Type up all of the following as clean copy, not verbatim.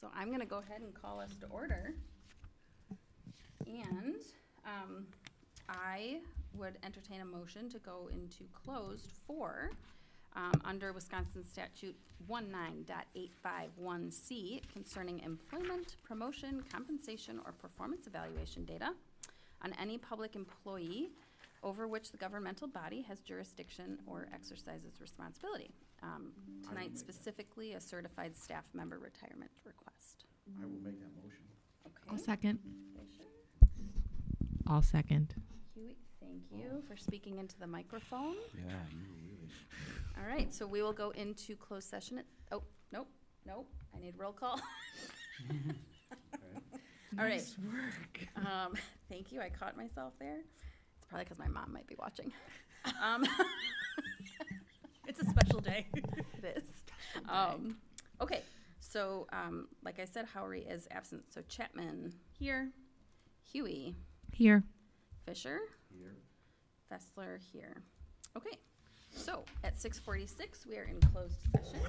So I'm going to go ahead and call us to order. And I would entertain a motion to go into closed for, under Wisconsin Statute 19.851C concerning employment, promotion, compensation, or performance evaluation data on any public employee over which the governmental body has jurisdiction or exercises responsibility. Tonight specifically, a certified staff member retirement request. I will make that motion. Okay. I'll second. Fisher? I'll second. Hewitt, thank you for speaking into the microphone. Yeah, you really. All right, so we will go into closed session at, oh, nope, I need roll call. All right. Nice work. Thank you, I caught myself there. It's probably because my mom might be watching. It's a special day. It is. Okay, so like I said, Howery is absent. So Chapman here, Huey, Here. Fisher, Here. Fessler here. Okay, so at 6:46 we are in closed session.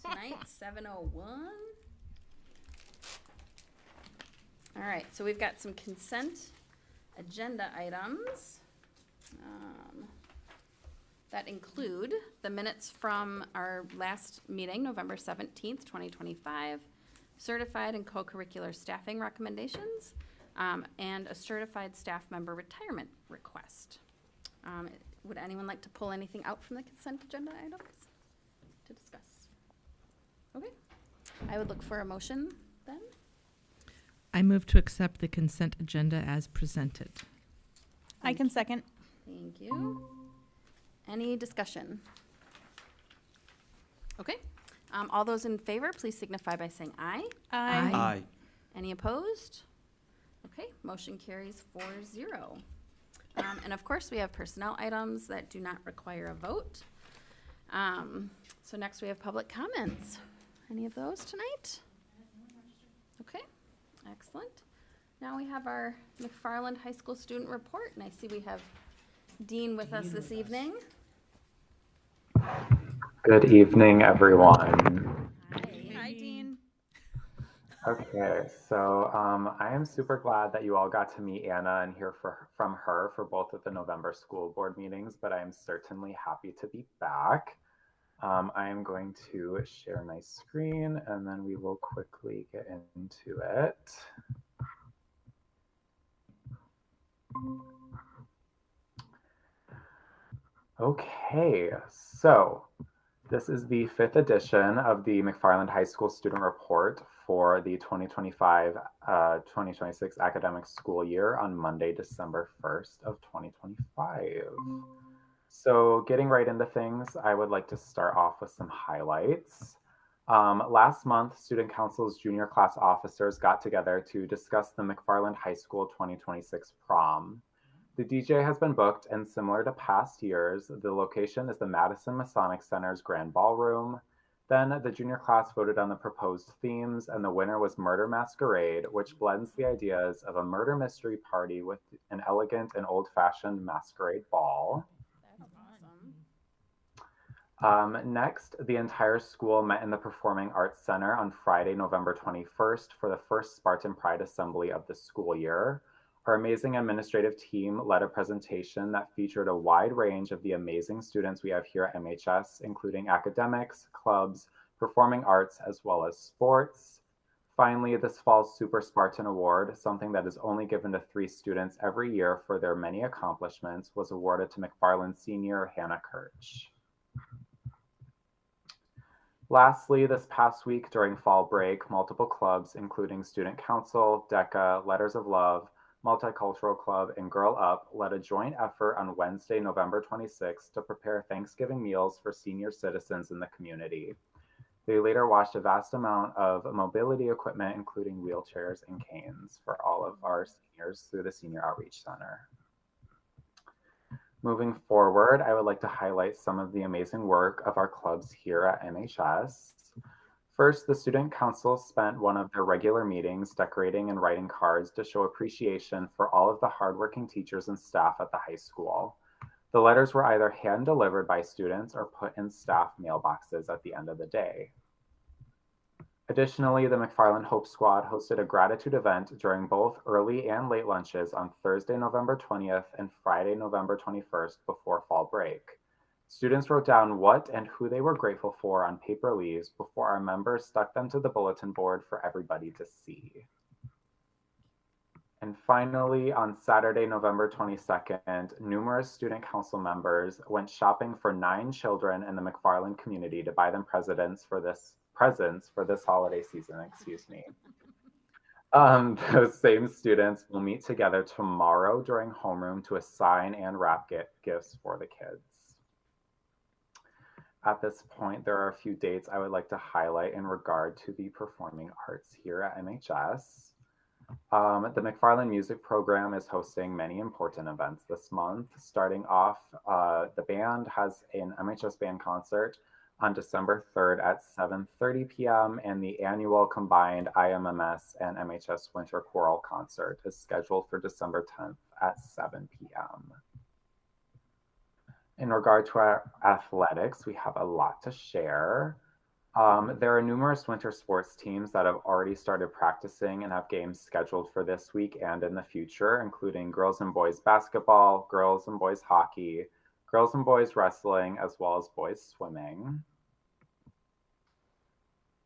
tonight, 7:01. All right, so we've got some consent agenda items that include the minutes from our last meeting, November 17th, 2025, certified and co-curricular staffing recommendations, and a certified staff member retirement request. Would anyone like to pull anything out from the consent agenda items to discuss? Okay, I would look for a motion then. I move to accept the consent agenda as presented. I can second. Thank you. Any discussion? Okay, all those in favor, please signify by saying aye. Aye. Aye. Any opposed? Okay, motion carries 4-0. And of course, we have personnel items that do not require a vote. So next we have public comments. Any of those tonight? Okay, excellent. Now we have our McFarland High School student report, and I see we have Dean with us this evening. Good evening, everyone. Hi, Dean. Okay, so I am super glad that you all got to meet Anna and hear from her for both of the November school board meetings, but I am certainly happy to be back. I am going to share my screen and then we will quickly get into it. Okay, so this is the 5th edition of the McFarland High School Student Report for the 2025-2026 academic school year on Monday, December 1st of 2025. So getting right into things, I would like to start off with some highlights. Last month, Student Council's junior class officers got together to discuss the McFarland High School 2026 prom. The DJ has been booked, and similar to past years, the location is the Madison Masonic Center's Grand Ballroom. Then the junior class voted on the proposed themes, and the winner was Murder Masquerade, which blends the ideas of a murder mystery party with an elegant and old-fashioned masquerade ball. That's awesome. Next, the entire school met in the Performing Arts Center on Friday, November 21st for the first Spartan Pride Assembly of the school year. Our amazing administrative team led a presentation that featured a wide range of the amazing students we have here at MHS, including academics, clubs, performing arts, as well as sports. Finally, this fall's Super Spartan Award, something that is only given to 3 students every year for their many accomplishments, was awarded to McFarland senior Hannah Kirch. Lastly, this past week during fall break, multiple clubs, including Student Council, DECA, Letters of Love, Multicultural Club, and Girl Up led a joint effort on Wednesday, November 26th to prepare Thanksgiving meals for senior citizens in the community. They later watched a vast amount of mobility equipment, including wheelchairs and canes, for all of our seniors through the Senior Outreach Center. Moving forward, I would like to highlight some of the amazing work of our clubs here at MHS. First, the Student Council spent one of their regular meetings decorating and writing cards to show appreciation for all of the hardworking teachers and staff at the high school. The letters were either hand-delivered by students or put in staff mailboxes at the end of the day. Additionally, the McFarland Hope Squad hosted a gratitude event during both early and late lunches on Thursday, November 20th and Friday, November 21st before fall break. Students wrote down what and who they were grateful for on paper leaves before our members stuck them to the bulletin board for everybody to see. And finally, on Saturday, November 22nd, numerous Student Council members went shopping for 9 children in the McFarland community to buy them presents for this holiday season, Those same students will meet together tomorrow during homeroom to assign and wrap gifts for the kids. At this point, there are a few dates I would like to highlight in regard to the performing arts here at MHS. The McFarland Music Program is hosting many important events this month. Starting off, the band has an MHS band concert on December 3rd at 7:30 p.m. and the annual combined IMMS and MHS Winter Choral Concert is scheduled for December 10th at 7 p.m. In regard to our athletics, we have a lot to share. There are numerous winter sports teams that have already started practicing and have games scheduled for this week and in the future, including girls and boys basketball, girls and boys hockey, girls and boys wrestling, as well as boys swimming.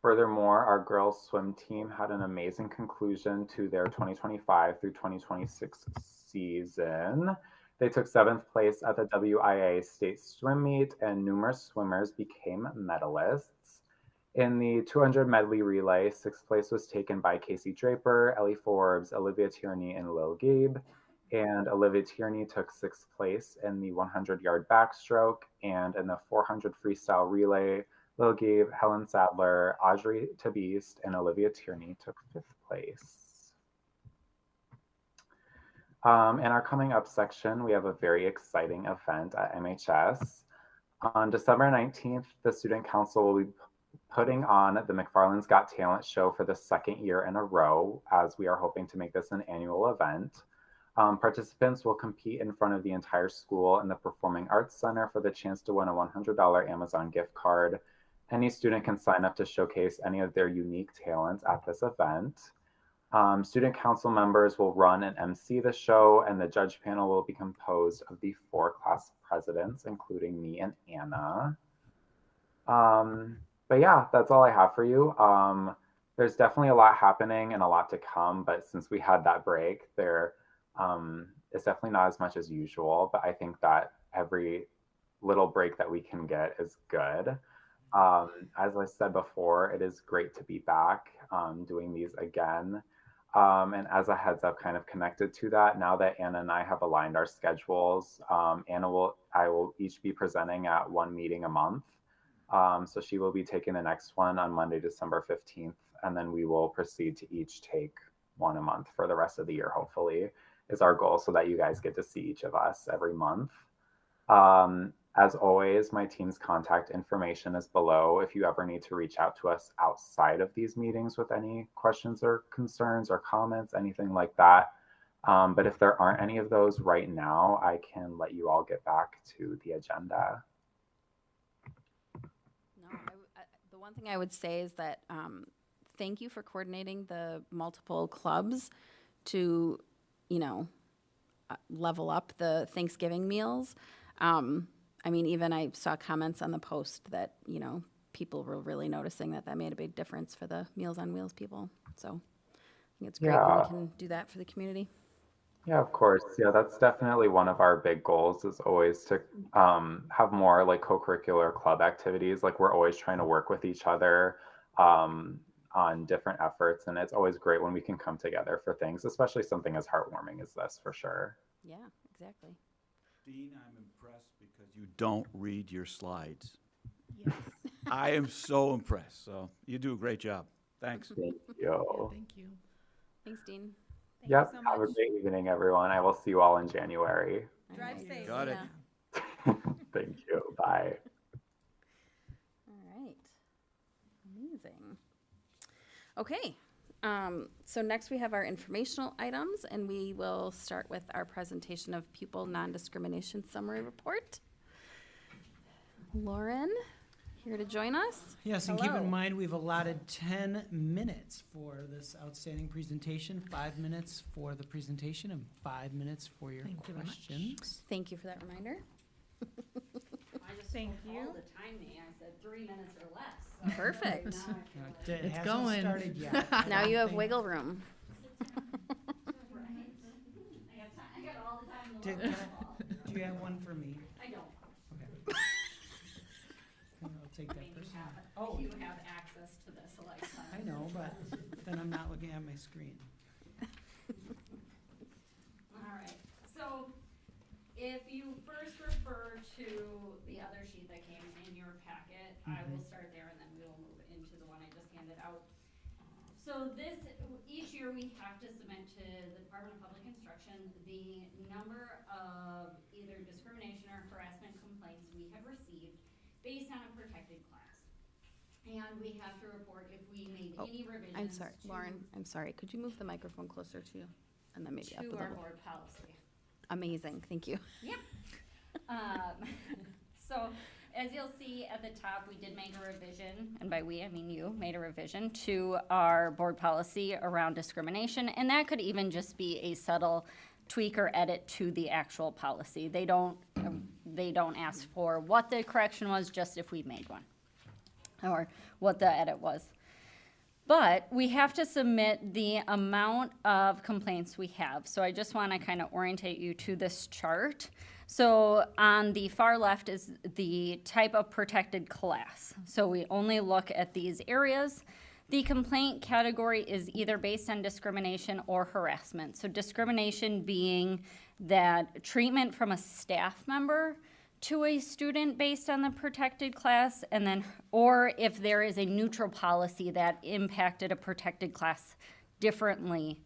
Furthermore, our girls swim team had an amazing conclusion to their 2025 through 2026 season. They took 7th place at the WIA state swim meet, and numerous swimmers became medalists. In the 200 medley relay, 6th place was taken by Casey Draper, Ellie Forbes, Olivia Tierney, and Lil Gabe. And Olivia Tierney took 6th place in the 100-yard backstroke, and in the 400 freestyle relay, Lil Gabe, Helen Sadler, Audrey Tabiste, and Olivia Tierney took 5th place. In our coming up section, we have a very exciting event at MHS. On December 19th, the Student Council will be putting on the McFarland's Got Talent show for the 2nd year in a row, as we are hoping to make this an annual event. Participants will compete in front of the entire school in the Performing Arts Center for the chance to win a $100 Amazon gift card. Any student can sign up to showcase any of their unique talents at this event. Student council members will run and MC the show, and the judge panel will be composed of the 4 class presidents, including me and Anna. But yeah, that's all I have for you. There's definitely a lot happening and a lot to come, but since we had that break, there is definitely not as much as usual, but I think that every little break that we can get is good. As I said before, it is great to be back doing these again. And as a heads up, kind of connected to that, now that Anna and I have aligned our schedules, I will each be presenting at 1 meeting a month. So she will be taking the next one on Monday, December 15th, and then we will proceed to each take 1 a month for the rest of the year, hopefully, is our goal, so that you guys get to see each of us every month. As always, my team's contact information is below if you ever need to reach out to us outside of these meetings with any questions or concerns or comments, anything like that. But if there aren't any of those right now, I can let you all get back to the agenda. No, the one thing I would say is that thank you for coordinating the multiple clubs to, level up the Thanksgiving meals. I mean, even I saw comments on the post that, people were really noticing that made a big difference for the Meals on Wheels people. So I think it's great when we can do that for the community. Yeah, of course. Yeah, that's definitely one of our big goals, is always to have more like co-curricular club activities. Like, we're always trying to work with each other on different efforts. And it's always great when we can come together for things, especially something as heartwarming as this, for sure. Yeah, exactly. Dean, I'm impressed because you don't read your slides. Yes. I am so impressed. So you do a great job. Thanks. Thank Yeah, you. thank you. Thanks, Dean. Yep. Have a great evening, everyone. I will see you all in January. Drive All right. safe. Got it. Yeah. Thank you. Bye. All right. Amazing. Okay. So next we have our informational items, and we will start with our presentation of pupil non-discrimination summary report. Lauren, here to join us. Yes, and keep Hello. in mind, we've allotted 10 minutes for this outstanding presentation, 5 minutes for the presentation and 5 minutes for your Thank you very much. questions. Thank you for that reminder. I just Thank spoke you. all the time me. I said 3 minutes or less. So Perfect. now I feel like- It It's hasn't going. started yet. I Now don't you have think- wiggle room. I got all the time in the Did, world. do you have one for me? I don't. Okay. I'll take I that mean, person. you have access to this lifetime. I know, but then I'm not looking at my screen. All right, so if you first refer to the other sheet that came in your packet, I will start there and then we will move into the one I just handed out. So each year we have to submit to the Department of Public Instruction the number of either discrimination or harassment complaints we have received based on a protected class. And we have to report if we made any revisions. I'm sorry, to- Lauren, I'm sorry. Could you move the microphone closer to you? And then maybe up a To our little. board policy. Amazing, thank you. So, as you'll see at the top, we did make a revision, and by we, I mean you, made a revision to our board policy around discrimination, and that could even just be a subtle tweak or edit to the actual policy. They don't ask for what the correction was, just if we made one, or what the edit was. But we have to submit the amount of complaints we have. So I just want to kind of orientate you to this chart. So on the far left is the type of protected class. So we only look at these areas. The complaint category is either based on discrimination or harassment. So discrimination being that treatment from a staff member to a student based on the protected class, and then, or if there is a neutral policy that impacted a protected class differently.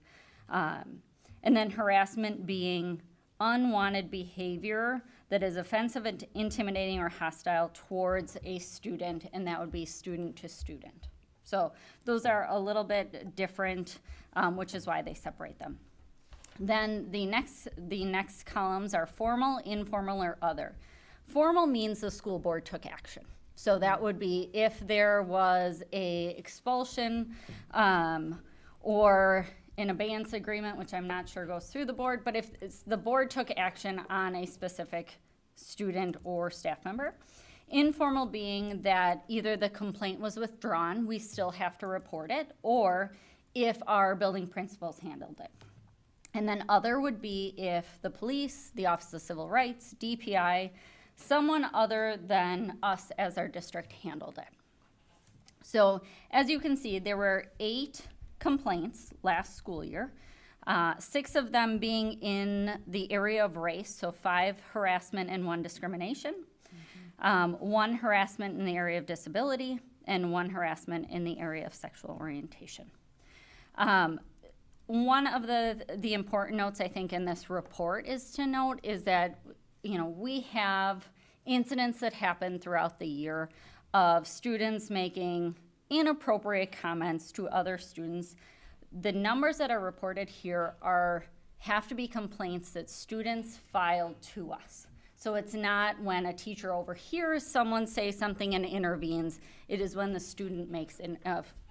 And then harassment being unwanted behavior that is offensive, intimidating, or hostile towards a student, and that would be student to student. So those are a little bit different, which is why they separate them. Then the next columns are formal, informal, or other. Formal means the school board took action. So that would be if there was a expulsion or an abeyance agreement, which I'm not sure goes through the board, but if the board took action on a specific student or staff member. Informal being that either the complaint was withdrawn, we still have to report it, or if our building principals handled it. And then other would be if the police, the Office of Civil Rights, DPI, someone other than us as our district handled it. So as you can see, there were 8 complaints last school year, 6 of them being in the area of race, so 5 harassment and 1 discrimination, 1 harassment in the area of disability, and 1 harassment in the area of sexual orientation. One of the important notes I think in this report is to note is that, you know, we have incidents that happen throughout the year of students making inappropriate comments to other students. The numbers that are reported here have to be complaints that students filed to us. So it's not when a teacher overhears someone say something and intervenes. It is when the student makes an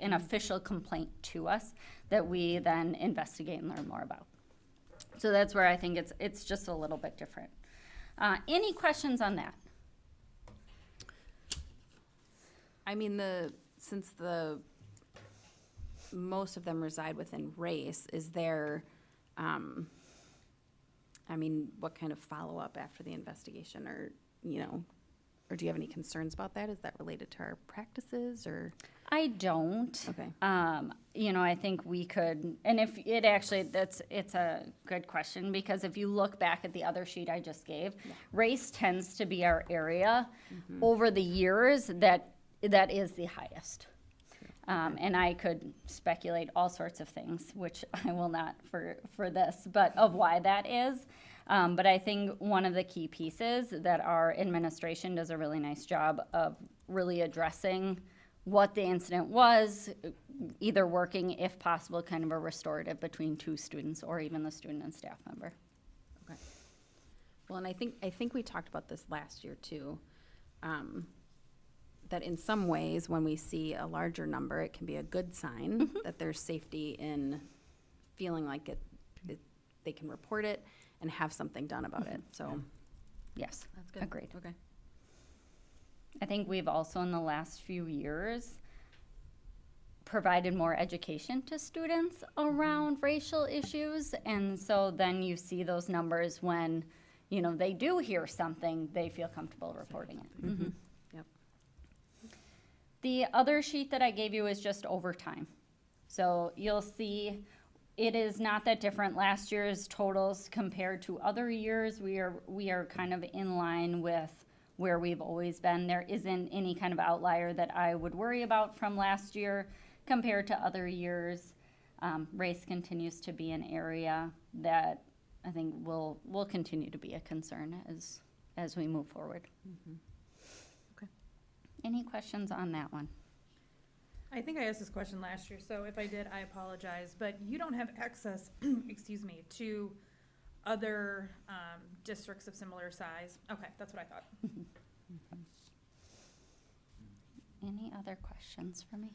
official complaint to us that we then investigate and learn more about. So that's where I think it's just a little bit different. Any questions on that? I mean, since most of them reside within race, is there, I mean, what kind of follow-up after the investigation, or, you know, or do you have any concerns about that? Is that related to our practices, or? I don't. Okay. You know, I think we could, and if it actually, it's a good question, because if you look back at the other sheet I just gave, race tends to be our area over the years that is the highest. And I could speculate all sorts of things, which I will not for this, but of why that is. But I think one of the key pieces that our administration does a really nice job of really addressing what the incident was, either working, if possible, kind of a restorative between 2 students or even the student and staff member. Okay. Well, and I think we talked about this last year too, that in some ways, when we see a larger number, it can be a good sign that there's safety in feeling like they can report it and have something done about it. So, Yes, that's good. agreed. Okay. I think we've also in the last few years provided more education to students around racial issues, and so then you see those numbers when, you know, they do hear something, they feel comfortable reporting it. Yep. The other sheet that I gave you is just overtime. So you'll see it is not that different. Last year's totals compared to other years, we are kind of in line with where we've always been. There isn't any kind of outlier that I would worry about from last year compared to other years. Race continues to be an area that I think will continue to be a concern as we move forward. Okay. Any questions on that one? I think I asked this question last year, so if I did, I apologize, but you don't have access, excuse me, to other districts of similar size? Okay, that's what I thought. Any other questions for me?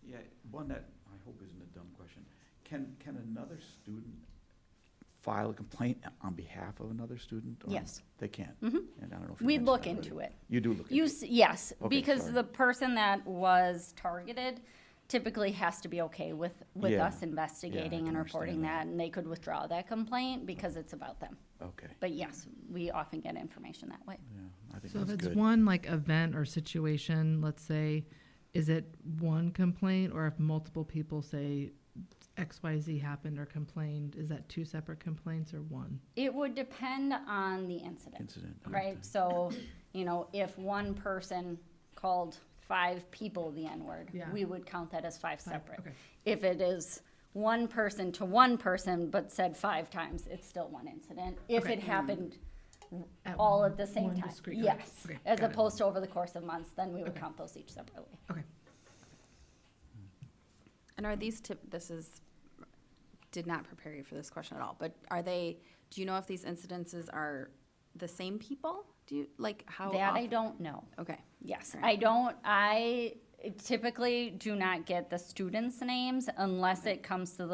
Yeah, one that I hope isn't a dumb question. Can another student file a complaint on behalf of another student? or Yes. They can? Mhm. And I don't know if you We mentioned look that already. into it. You do look You, into it? yes, Okay, because sorry. the person that was targeted typically has to be okay with Yeah. us investigating can and understand reporting that. that, and they could withdraw that complaint because it's about them. Okay, But yes, we often get information that way. yeah, I think So if that's it's good. one like event or situation, let's say, is it one complaint, or if multiple people say XYZ happened or complained, is that two separate complaints or one? It would depend on the incident. Incident. okay. Right, so, if one person called 5 people the N-word, Yeah. we would count that as 5 separate. Okay. If it is one person to one person but said 5 times, it's still one incident. If Okay. it happened At all at the same one time, discrete- okay, yes. okay, As got it. opposed to over the course of months, then we would Okay. count those each separately. Okay. And are these did not prepare you for this question at all, but do you know if these incidences are the same people? Do you, like, how? That I often- don't know. Okay, Yes, Alright. I typically do not get the students' names unless it comes to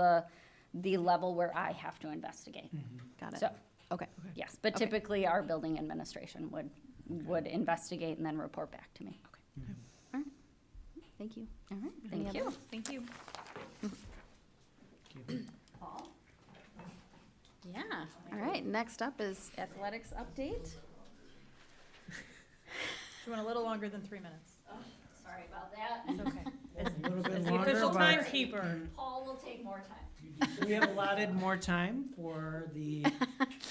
the level where I have to investigate. got it. So, Okay, yes, but Okay. typically our building administration would investigate and then report back to me. thank you. All right, Any thank you. others? Thank you. Paul? Yeah, all right, next up is athletics update. She went a little longer than 3 minutes. Sorry about that. It's okay. A little bit As the longer, official but timekeeper. Paul will take more time. we have allotted more time for this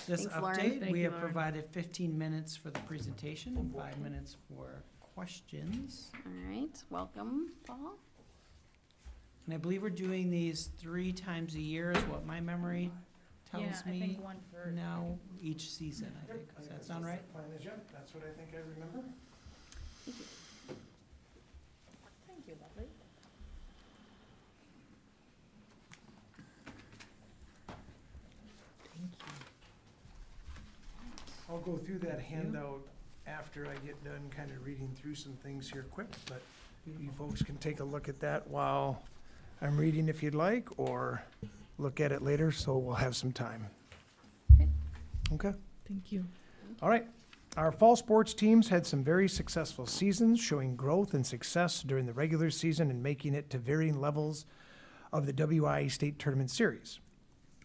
Thanks, Lauren. update. Thank We you, have Lauren. provided 15 minutes for the presentation and 5 minutes for questions. All right, welcome, Paul. And I believe we're doing these 3 times a year is what my memory Yeah, tells I me think one for. now, each season, I think. Does that sound right? Plan is, yep, that's what I think I remember. Thank you, lovely. I'll go through that handout after I get done kind of reading through some things here quick, but you folks can take a look at that while I'm reading if you'd like, or look at it later, so we'll have some time. Okay. Okay. Thank you. All right. Our fall sports teams had some very successful seasons, showing growth and success during the regular season and making it to varying levels of the WIA State Tournament Series.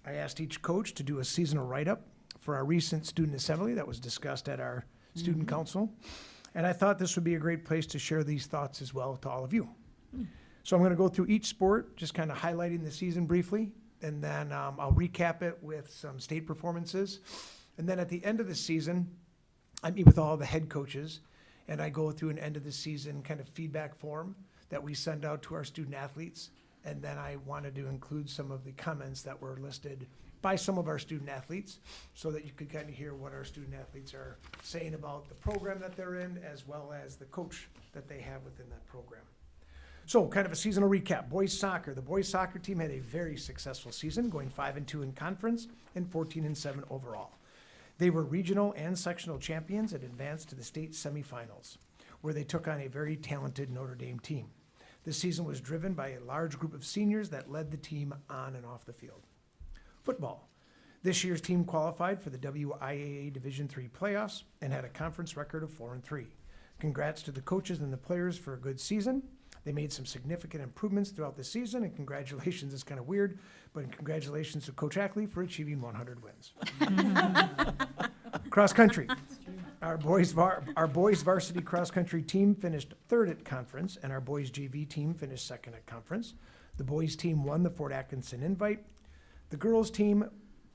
I asked each coach to do a seasonal write-up for our recent student assembly that was discussed at our student council, and I thought this would be a great place to share these thoughts as well to all of you. So I'm going to go through each sport, just kind of highlighting the season briefly, and then I'll recap it with some state performances. And then at the end of the season, I meet with all the head coaches, and I go through an end of the season kind of feedback form that we send out to our student athletes. And then I wanted to include some of the comments that were listed by some of our student athletes so that you could kind of hear what our student athletes are saying about the program that they're in, as well as the coach that they have within that program. So kind of a seasonal recap. Boys soccer. The boys soccer team had a very successful season, going 5-2 in conference and 14-7 overall. They were regional and sectional champions and advanced to the state semifinals, where they took on a very talented Notre Dame team. This season was driven by a large group of seniors that led the team on and off the field. Football. This year's team qualified for the WIAA Division III playoffs and had a conference record of 4-3. Congrats to the coaches and the players for a good season. They made some significant improvements throughout the season, and congratulations, it's kind of weird, but congratulations to Coach Ackley for achieving 100 wins. Cross country. Our boys varsity cross country team finished third at conference, and our boys JV team finished second at conference. The boys team won the Fort Atkinson Invite. The girls team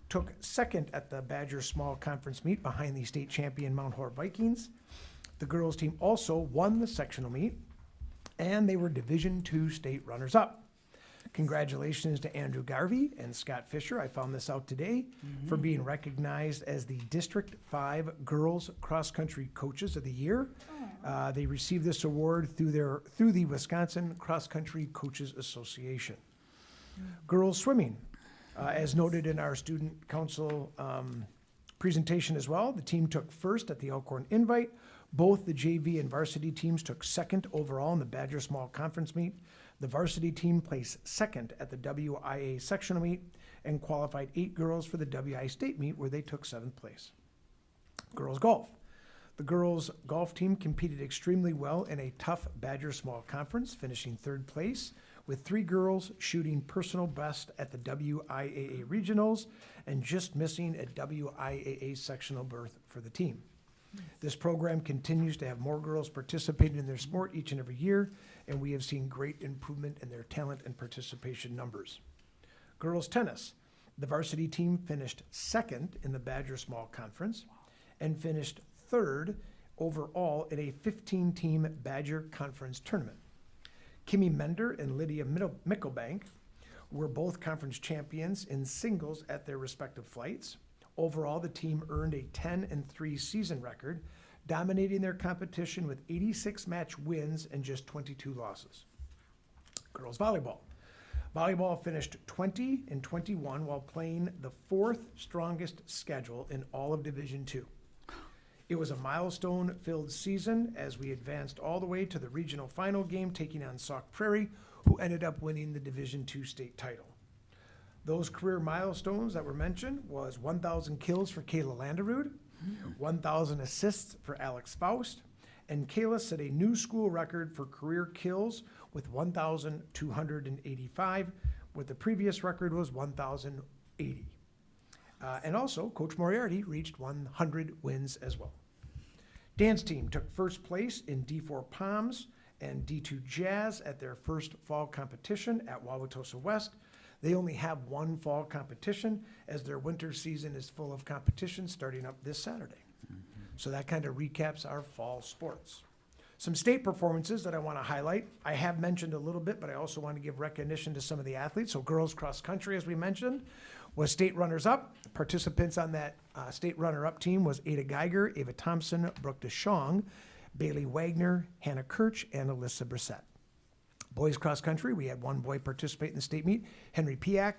took second at the Badger Small Conference meet behind the state champion Mount Hor Vikings. The girls team also won the sectional meet, and they were Division II state runners-up. Congratulations to Andrew Garvey and Scott Fisher, I found this out today, for being recognized as the District 5 Girls Cross Country Coaches of the Year. They received this award through the Wisconsin Cross Country Coaches Association. Girls swimming. As noted in our student council presentation as well, the team took first at the Elkhorn Invite, Both the JV and varsity teams took second overall in the Badger Small Conference meet. The varsity team placed second at the WIA sectional meet and qualified 8 girls for the WIA state meet where they took 7th place. Girls golf. The girls golf team competed extremely well in a tough Badger Small Conference, finishing 3rd place, with 3 girls shooting personal best at the WIAA regionals and just missing a WIAA sectional berth for the team. This program continues to have more girls participating in their sport each and every year, and we have seen great improvement in their talent and participation numbers. Girls tennis. The varsity team finished 2nd in the Badger Small Conference and finished 3rd overall in a 15-team Badger Conference tournament. Kimmy Mender and Lydia Mickelbank were both conference champions in singles at their respective flights. Overall, the team earned a 10-3 season record, dominating their competition with 86 match wins and just 22 losses. Girls volleyball. Volleyball finished 20-21 while playing the 4th strongest schedule in all of Division II. It was a milestone-filled season as we advanced all the way to the regional final game, taking on Sauk Prairie, who ended up winning the Division II state title. Those career milestones that were mentioned was 1,000 kills for Kayla Landerud, 1,000 assists for Alex Faust, and Kayla set a new school record for career kills with 1,285, with the previous record was 1,080. And also, Coach Moriarty reached 100 wins as well. Dance team took 1st place in D4 Palms and D2 Jazz at their first fall competition at Wauwatosa West. They only have one fall competition as their winter season is full of competition starting up this Saturday. So that kind of recaps our fall sports. Some state performances that I want to highlight. I have mentioned a little bit, but I also want to give recognition to some of the athletes. So girls cross country, as we mentioned, was state runners-up. Participants on that state runner-up team was Ada Geiger, Ava Thompson, Brooke DeShong, Bailey Wagner, Hannah Kirch, and Alyssa Brissett. Boys cross country, we had one boy participate in the state meet, Henry Piak,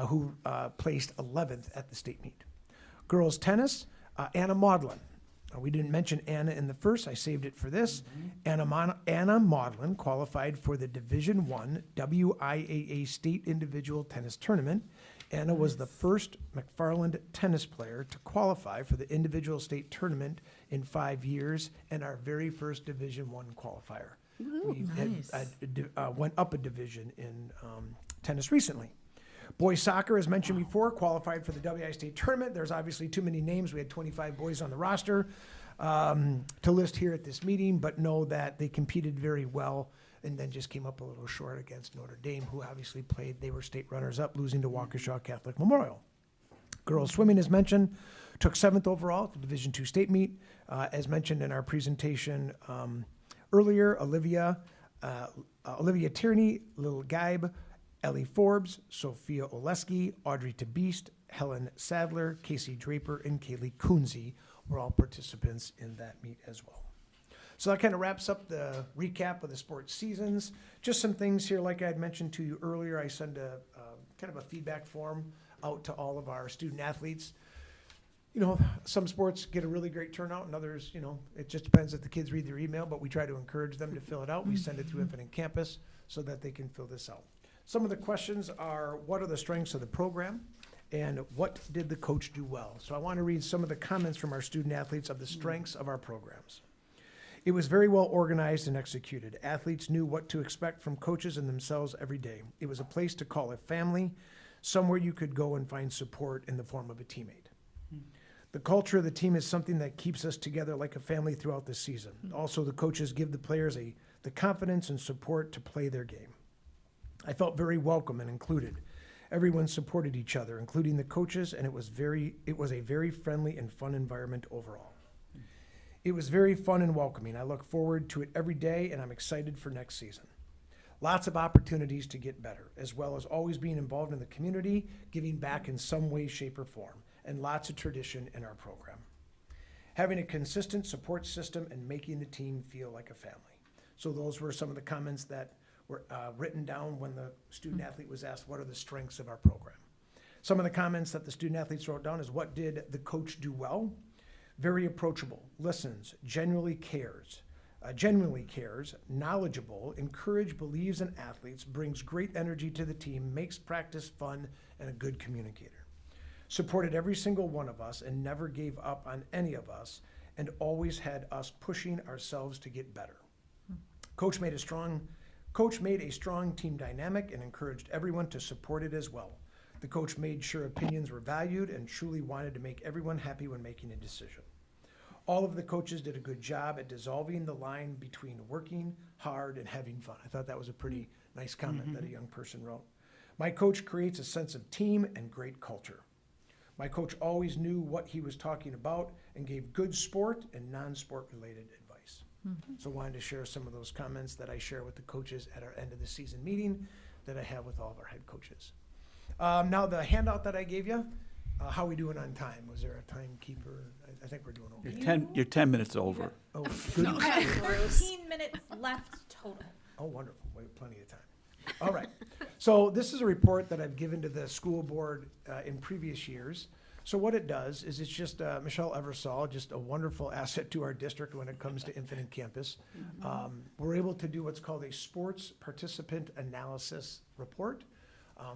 who placed 11th at the state meet. Girls tennis, Anna Maudlin. We didn't mention Anna in the first, I saved it for this. Anna Maudlin qualified for the Division I WIAA State Individual Tennis Tournament. Anna was the first McFarland tennis player to qualify for the individual state tournament in 5 years and our very first Division I qualifier. We went up a division in tennis recently. Boys soccer, as mentioned before, qualified for the WI State Tournament. There's obviously too many names. We had 25 boys on the roster to list here at this meeting, but know that they competed very well and then just came up a little short against Notre Dame, who obviously played. They were state runners-up, losing to Waukesha Catholic Memorial. Girls swimming, as mentioned, took 7th overall at the Division II state meet. As mentioned in our presentation earlier, Olivia Tierney, Lil Geib, Ellie Forbes, Sophia Oleski, Audrey Tabiste, Helen Sadler, Casey Draper, and Kaylee Kunze were all participants in that meet as well. So that kind of wraps up the recap of the sports seasons. Just some things here, like I had mentioned to you earlier, I send a kind of a feedback form out to all of our student athletes. You know, some sports get a really great turnout, and others, you know, it just depends if the kids read their email, but we try to encourage them to fill it out. We send it through Infinite Campus so that they can fill this out. Some of the questions are, what are the strengths of the program? And what did the coach do well? So I want to read some of the comments from our student athletes of the strengths of our programs. It was very well organized and executed. Athletes knew what to expect from coaches and themselves every day. It was a place to call a family, somewhere you could go and find support in the form of a teammate. The culture of the team is something that keeps us together like a family throughout the season. Also, the coaches give the players the confidence and support to play their game. I felt very welcome and included. Everyone supported each other, including the coaches, and it was a very friendly and fun environment overall. It was very fun and welcoming. I look forward to it every day, and I'm excited for next season. Lots of opportunities to get better, as well as always being involved in the community, giving back in some way, shape, or form, and lots of tradition in our program. Having a consistent support system and making the team feel like a family. So those were some of the comments that were written down when the student athlete was asked, what are the strengths of our program? Some of the comments that the student athletes wrote down is, what did the coach do well? very approachable, listens, genuinely cares, knowledgeable, believes in athletes, brings great energy to the team, makes practice fun, and a good communicator. Supported every single one of us and never gave up on any of us, and always had us pushing ourselves to get better. Coach made a strong team dynamic and encouraged everyone to support it as well. The coach made sure opinions were valued and truly wanted to make everyone happy when making a decision. All of the coaches did a good job at dissolving the line between working hard and having fun. I thought that was a pretty nice comment that a young person wrote. My coach creates a sense of team and great culture. My coach always knew what he was talking about and gave good sport and non-sport related advice. So I wanted to share some of those comments that I share with the coaches at our end of the season meeting that I have with all of our head coaches. Now the handout that I gave you, how we doing on time? Was there a timekeeper? I think we're doing okay. You're 10 minutes over. Oh, good. You have 13 minutes left total. Oh, wonderful. We have plenty of time. All right. So this is a report that I've given to the school board in previous years. So what it does is it's just Michelle Eversole, just a wonderful asset to our district when it comes to Infinite Campus. We're able to do what's called a sports participant analysis report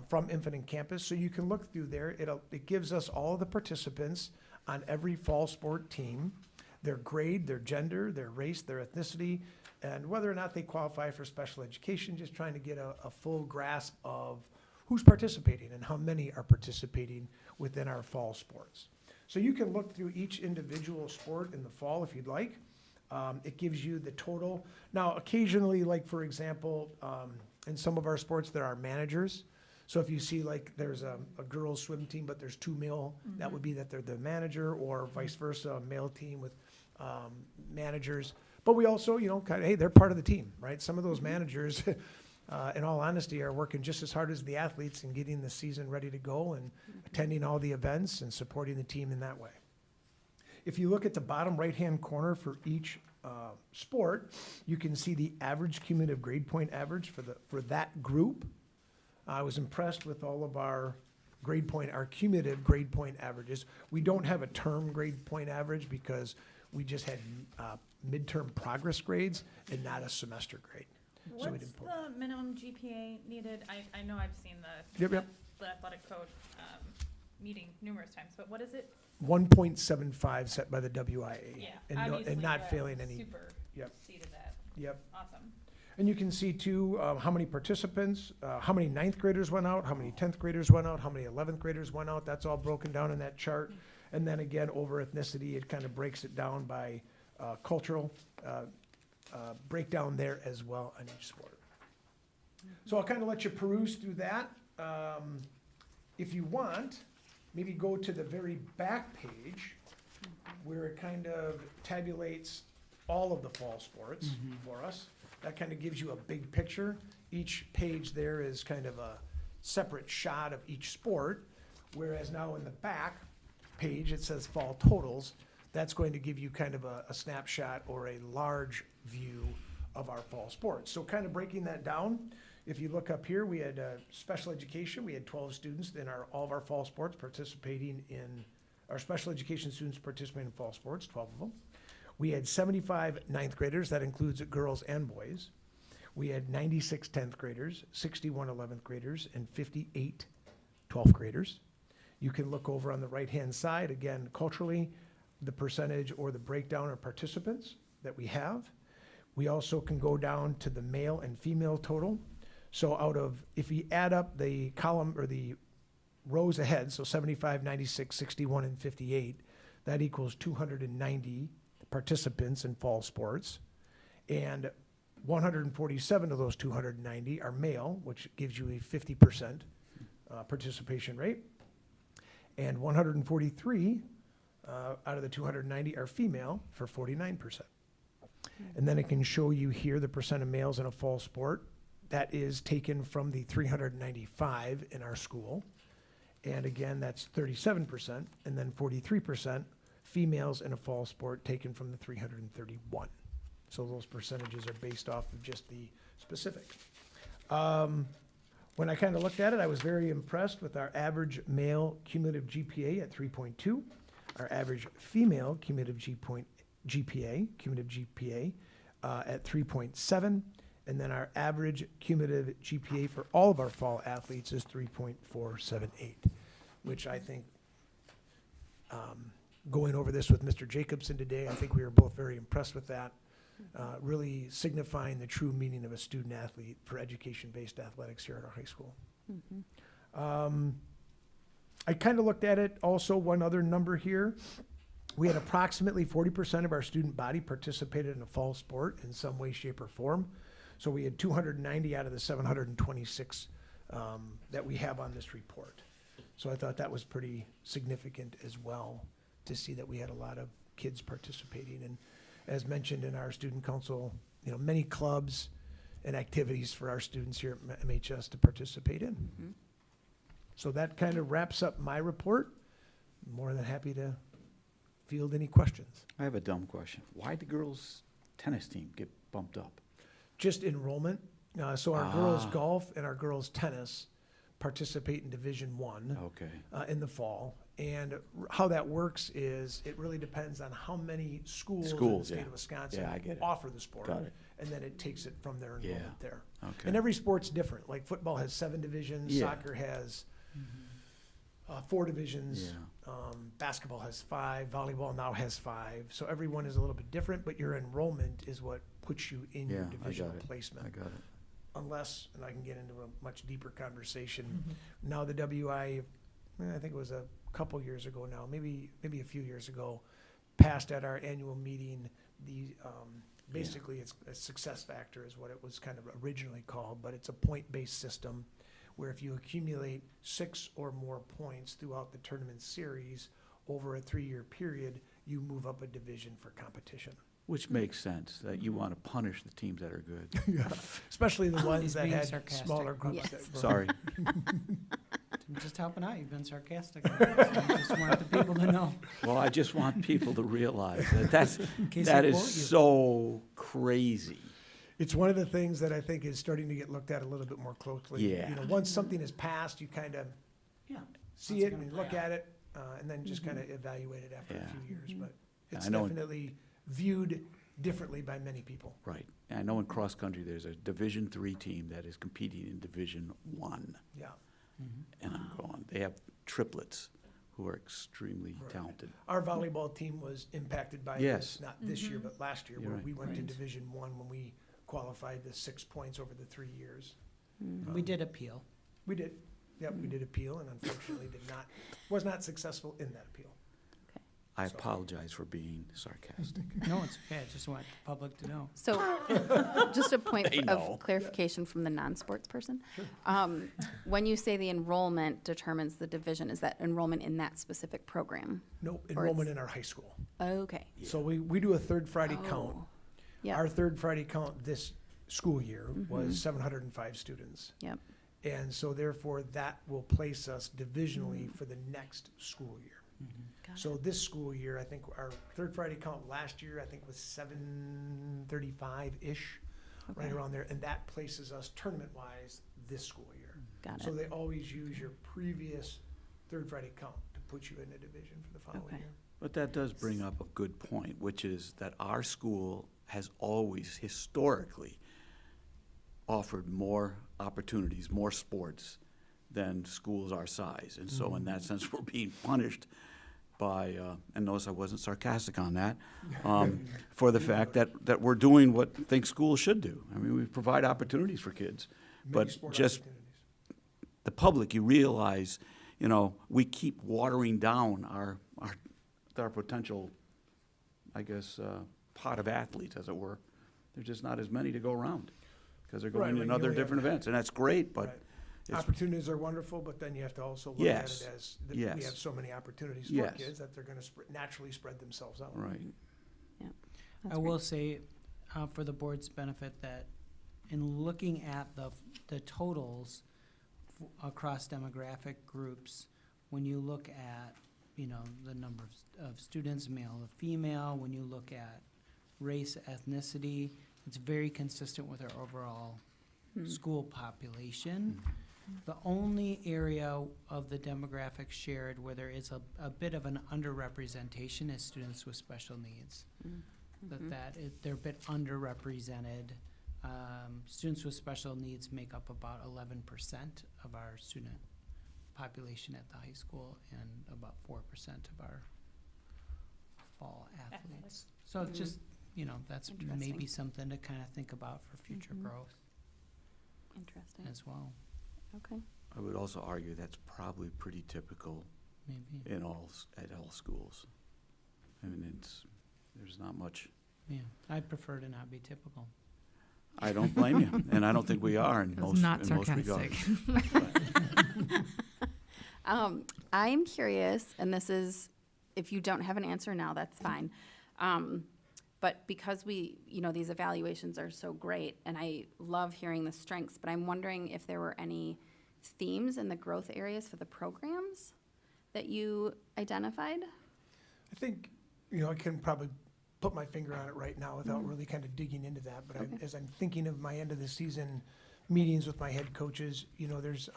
from Infinite Campus. So you can look through there. It gives us all the participants on every fall sport team, their grade, their gender, their race, their ethnicity, and whether or not they qualify for special education, just trying to get a full grasp of who's participating and how many are participating within our fall sports. So you can look through each individual sport in the fall if you'd like. It gives you the total. Now, occasionally, like for example, in some of our sports, there are managers. So if you see like there's a girls swim team, but there's 2 male, that would be that they're the manager, or vice versa, a male team with managers. But we also, kind of, hey, they're part of the team, right? Some of those managers, in all honesty, are working just as hard as the athletes in getting the season ready to go and attending all the events and supporting the team in that way. If you look at the bottom right-hand corner for each sport, you can see the average cumulative grade point average for that group. I was impressed with all of our cumulative grade point averages. We don't have a term grade point average because we just had midterm progress grades and not a semester grade. So we What's didn't the minimum GPA needed? I know I've seen Yep. the athletic coach meeting numerous times, but what is it? 1.75 set by the WIA. Yeah, And obviously not you failing any. super Yep. exceeded that. Yep. Awesome. And you can see too, how many participants, how many 9th graders went out, how many 10th graders went out, how many 11th graders went out. That's all broken down in that chart. And then again, over ethnicity, it kind of breaks it down by cultural breakdown there as well on each sport. So I'll kind of let you peruse through that. If you want, maybe go to the very back page where it kind of tabulates all of the fall sports for us. That kind of gives you a big picture. Each page there is kind of a separate shot of each sport, whereas now in the back page, it says fall totals. That's going to give you kind of a snapshot or a large view of our fall sports. So kind of breaking that down, if you look up here, we had special education. We had 12 students in all of our fall sports participating in, our special education students participating in fall sports, 12 of them. We had 75 9th graders, that includes girls and boys. We had 96 10th graders, 61 11th graders, and 58 12th graders. You can look over on the right-hand side, again, culturally, the percentage or the breakdown of participants that we have. We also can go down to the male and female total. So if we add up the column or the rows ahead, so 75, 96, 61, and 58, that equals 290 participants in fall sports. And 147 of those 290 are male, which gives you a 50% participation rate. And 143 out of the 290 are female for 49%. And then it can show you here the percent of males in a fall sport. That is taken from the 395 in our school. And again, that's 37%. And then 43% females in a fall sport taken from the 331. So those percentages are based off of just the specific. When I kind of looked at it, I was very impressed with our average male cumulative GPA at 3.2. Our average female cumulative GPA at 3.7. And then our average cumulative GPA for all of our fall athletes is 3.478, which I think, going over this with Mr. Jacobson today, I think we were both very impressed with that, really signifying the true meaning of a student athlete for education-based athletics here at our high school. I kind of looked at it also, one other number here. We had approximately 40% of our student body participated in a fall sport in some way, shape, or form. So we had 290 out of the 726 that we have on this report. So I thought that was pretty significant as well, to see that we had a lot of kids participating. And as mentioned in our student council, many clubs and activities for our students here at MHS to participate in. So that kind of wraps up my report. More than happy to field any questions. I have a dumb question. Why'd the girls' tennis team get bumped up? Just enrollment. So our girls golf and our girls tennis participate in Division I Okay. in the fall. And how that works is it really depends on how many schools in the Schools, state yeah. of Wisconsin Yeah, I get it. offer the sport. Got it. And then it takes it from their enrollment Yeah. there. Okay. And every sport's different. Like football has 7 divisions, Yeah. soccer has 4 divisions. Yeah. Basketball has 5, volleyball now has 5. So everyone is a little bit different, but your enrollment is what puts you in your Yeah, I divisional got it. placement. I got it. Unless, and I can get into a much deeper conversation, now the WI, I think it was a couple years ago now, maybe a few years ago, passed at our annual meeting, basically it's a success factor is what it was kind of originally called, but it's a point-based system where if you accumulate 6 or more points throughout the tournament series over a 3-year period, you move up a division for competition. Which makes sense, that you want to punish the teams that are good. Especially the ones He's that being had sarcastic. smaller groups. Yes. that were- Sorry. I'm just helping out. You've been sarcastic. I just want the people to know. Well, I just want people to realize that In case that I is quote you. so crazy. It's one of the things that I think is starting to get looked at a little bit more closely. Yeah. Once something is passed, you kind of Yeah. see That's it gonna and play look out. at it, and then just kind of evaluate it after a Yeah. few years. But Yeah, it's I know it- definitely viewed differently by many people. Right. And I know in cross-country, there's a Division III team that is competing in Division I. Yeah. And I'm going, they have triplets who are extremely Right. talented. Our volleyball team was impacted by Yes. this, not this year, but last year, You're where right. we went to Right. Division I when we qualified the 6 points over the 3 years. We did appeal. We did. Yep, we did appeal, and unfortunately was not successful in that appeal. I So- apologize for being sarcastic. No, it's okay. I just want the public to know. So, just a point They know. of clarification from the non-sports person. When you say the enrollment determines the division, is that enrollment in that specific program? No Or enrollment it's- in our high school. Okay. So we do a third Friday count. Oh, yeah. Our third Friday count this school year Mhm. was 705 students. Yep. And so therefore, that will place us divisionally for the next school year. Got So it. this school year, I think our third Friday count last year, I think was 735-ish, right Okay. around there. And that places us tournament-wise this school year. Got So it. they always use your previous third Friday count to put you in a division for the following Okay. year. But that does bring up a good point, which is that our school has always historically offered more opportunities, more sports than schools our size. And so in that sense, we're being punished by, and notice I wasn't sarcastic on that, for the fact that we're doing what I think schools should do. I mean, we provide opportunities for kids. Many But sport just opportunities. the public, you realize, we keep watering down our potential, I guess, pot of athletes, as it were. There's just not as many to go around, because they're Right, going right, in you other only have- different events, and that's great, but Right. it's, Opportunities are wonderful, but then you have to also look at Yes. it as, that we Yes. have so many opportunities for Yes. kids that they're gonna naturally spread themselves out. right. I That's will great. say, for the board's benefit, that in looking at the totals across demographic groups, when you look at, the number of students, male to female, when you look at race, ethnicity, it's very consistent with our overall Hmm. school population. The only area of the demographics shared where there is a bit of an underrepresentation is students with special needs. They're a bit underrepresented. Students with special needs make up about 11% of our student population at the high school and about 4% of our fall athletes. So it's just, that's Interesting. maybe something to kind of think about for future growth Interesting. as well, Okay. I would also argue that's probably pretty typical maybe. at all schools. I mean, there's not much. Yeah, I'd prefer to not be typical. I don't blame you, and I don't think we are in That's most not in most sarcastic. regards. I'm curious, and this is, if you don't have an answer now, that's fine. But because these evaluations are so great, and I love hearing the strengths, but I'm wondering if there were any themes in the growth areas for the programs that you identified? I think, I can probably put my finger on it right now without really kind of digging into that. But Okay. as I'm thinking of my end of the season meetings with my head coaches, there's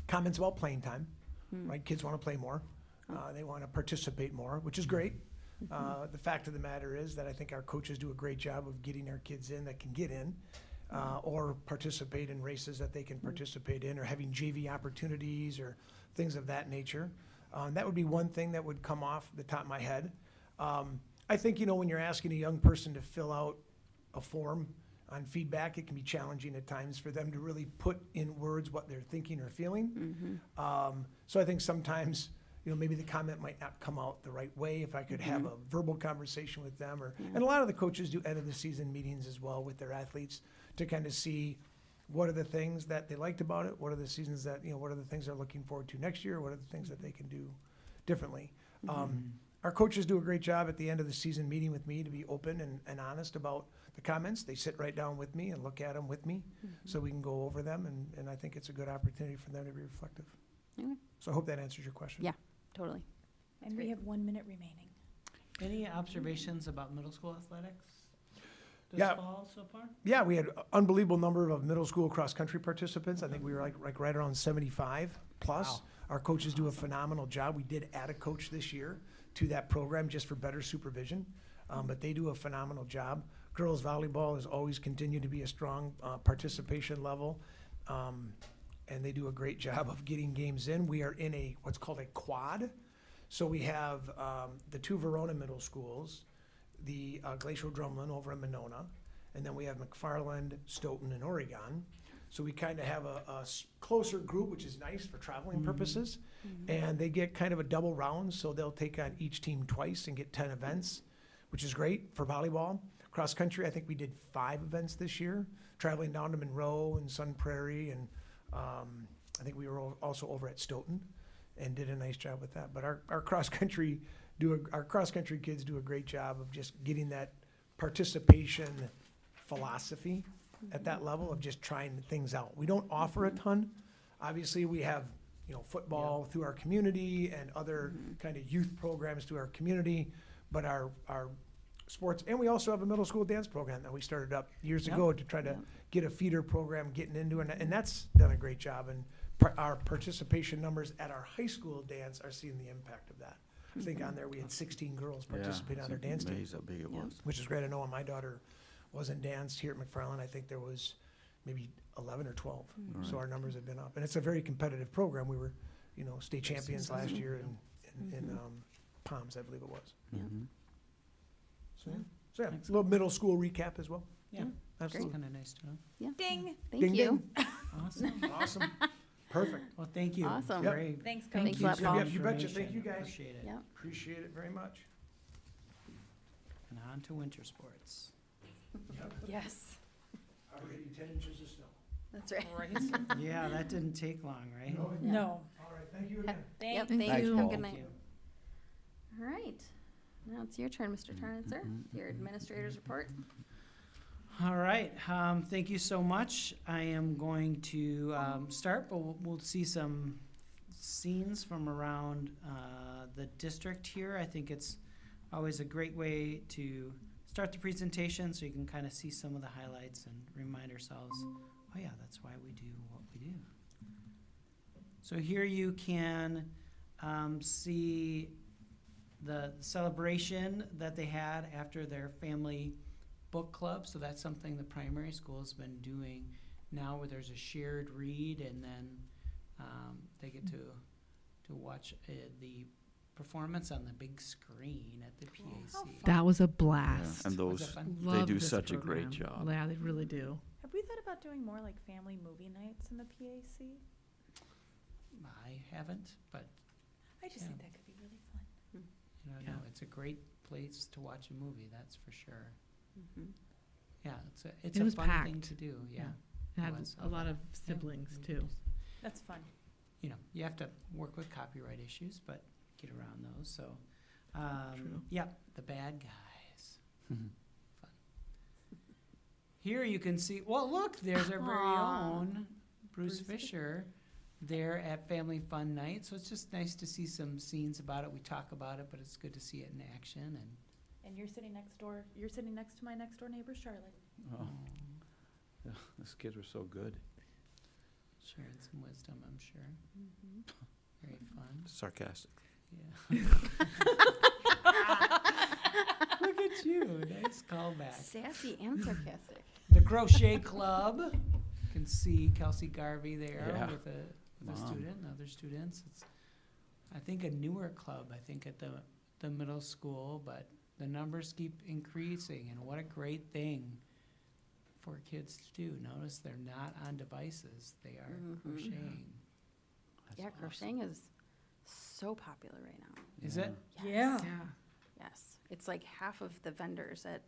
comments about playing time, right? Kids want to play more. They want to participate more, which is great. The fact of the matter is that I think our coaches do a great job of getting our kids in that can get in, or participate in races that they can participate in, or having JV opportunities or things of that nature. That would be one thing that would come off the top of my head. I think, when you're asking a young person to fill out a form on feedback, it can be challenging at times for them to really put in words what they're thinking or feeling. So I think sometimes, maybe the comment might not come out the right way if I could have a verbal conversation with them. And a lot of the coaches do end of the season meetings as well with their athletes to kind of see what are the things that they liked about it, what are the seasons that, what are the things they're looking forward to next year, what are the things that they can do differently. Our coaches do a great job at the end of the season meeting with me to be open and honest about the comments. They sit right down with me and look at them with me so we can go over them, and I think it's a good opportunity for them to be reflective. Okay. So I hope that answers your question. Yeah. Totally. And we have 1 minute remaining. Any observations about middle school athletics this Yeah. fall so far? Yeah, we had an unbelievable number of middle school cross-country participants. I think we were like right around 75 plus. Wow. Our coaches do a phenomenal job. We did add a coach this year to that program just for better supervision, but they do a phenomenal job. Girls volleyball has always continued to be a strong participation level, and they do a great job of getting games in. We are in what's called a quad. So we have the 2 Verona middle schools, the Glacial Drumlin over in Monona, and then we have McFarland, Stoughton, and Oregon. So we kind of have a closer group, which is nice for traveling purposes. And they get kind of a double round, so they'll take on each team twice and get 10 events, which is great for volleyball. Cross country, I think we did 5 events this year, traveling down to Monroe and Sun Prairie, and I think we were also over at Stoughton and did a nice job with that. But our cross country kids do a great job of just getting that participation philosophy at that level of just trying things out. We don't offer a ton. Obviously, we have football through our community and other kind of youth programs through our community, but our sports, and we also have a middle school dance program that we started up years ago to try to get a feeder program getting into, and that's done a great job. And our participation numbers at our high school dance are seeing the impact of that. I think on there we had 16 girls participate on their dance team, Amazing how big it was. which is great. I know when my daughter wasn't danced here at McFarland, I think there was maybe 11 or 12. So our numbers have been up, and it's a very competitive program. We were, state champions last year in Palms, I believe it was. Mhm. So yeah, it's a little middle school recap as well. Yeah, that's Absolutely. kind of nice to know. Yeah. Ding. Thank Ding, you. ding. Awesome. Awesome. Perfect. Well, thank you. Awesome. Yep. Very Thanks, Coach. Thanks a lot, good Paul. Yep, you betcha. information. Thank you, guys. Appreciate it. Yeah. Appreciate it very much. And on to winter sports. Yes. I'll get you 10 inches of snow. That's right. Right. Yeah, that didn't take long, right? No. All right, thank you again. Yep, Thanks. thanks. you. Have a good Thank night. you. All right. Now it's your turn, Mr. Tarnitzer, your administrator's report. All right, thank you so much. I am going to start, but we'll see some scenes from around the district here. I think it's always a great way to start the presentation so you can kind of see some of the highlights and remind ourselves, oh yeah, that's why we do what we do. So here you can see the celebration that they had after their family book club. So that's something the primary school has been doing now, where there's a shared read, and then they get to watch the performance on the big screen at the PAC. That was a Yeah, blast. and Was those, that fun? they Love do this such a great program. job. Yeah, they really do. Have we thought about doing more like family movie nights in the PAC? I haven't, but I just Yeah. think that could be really fun. you know, Yeah. no, it's a great place to watch a movie, that's for sure. Mhm. Yeah, it's It a was fun thing packed. to do, yeah. It had was, a lot okay. of siblings too. That's fun. You know, you have to work with copyright issues, but get around those, so. True. Yeah, the bad guys. Mhm. Here you can see, well, look, there's our very Aw. own Bruce Bruce Fisher there at Family Fun Night. So it's just nice to see some scenes about it. We talk about it, but it's good to see it in action. And And you're sitting next door, you're sitting next to my next door neighbor, Charlotte. Oh, yeah, those kids were so good. sharing some wisdom, I'm sure. Mhm. Very fun. Sarcastic. Yeah. Look at you, nice callback. Sassy and sarcastic. The Crochet Club. You can see Kelsey Garvey there Yeah. with a Mom. student and other students. It's, I think, a newer club, I think, at the middle school, but the numbers keep increasing, and what a great thing for kids to do. Notice they're not on devices, they are Mhm. crocheting. That's Yeah, awesome. crocheting is so popular right now. Is Yeah. it? Yes. Yeah. Yes. It's like half of the vendors at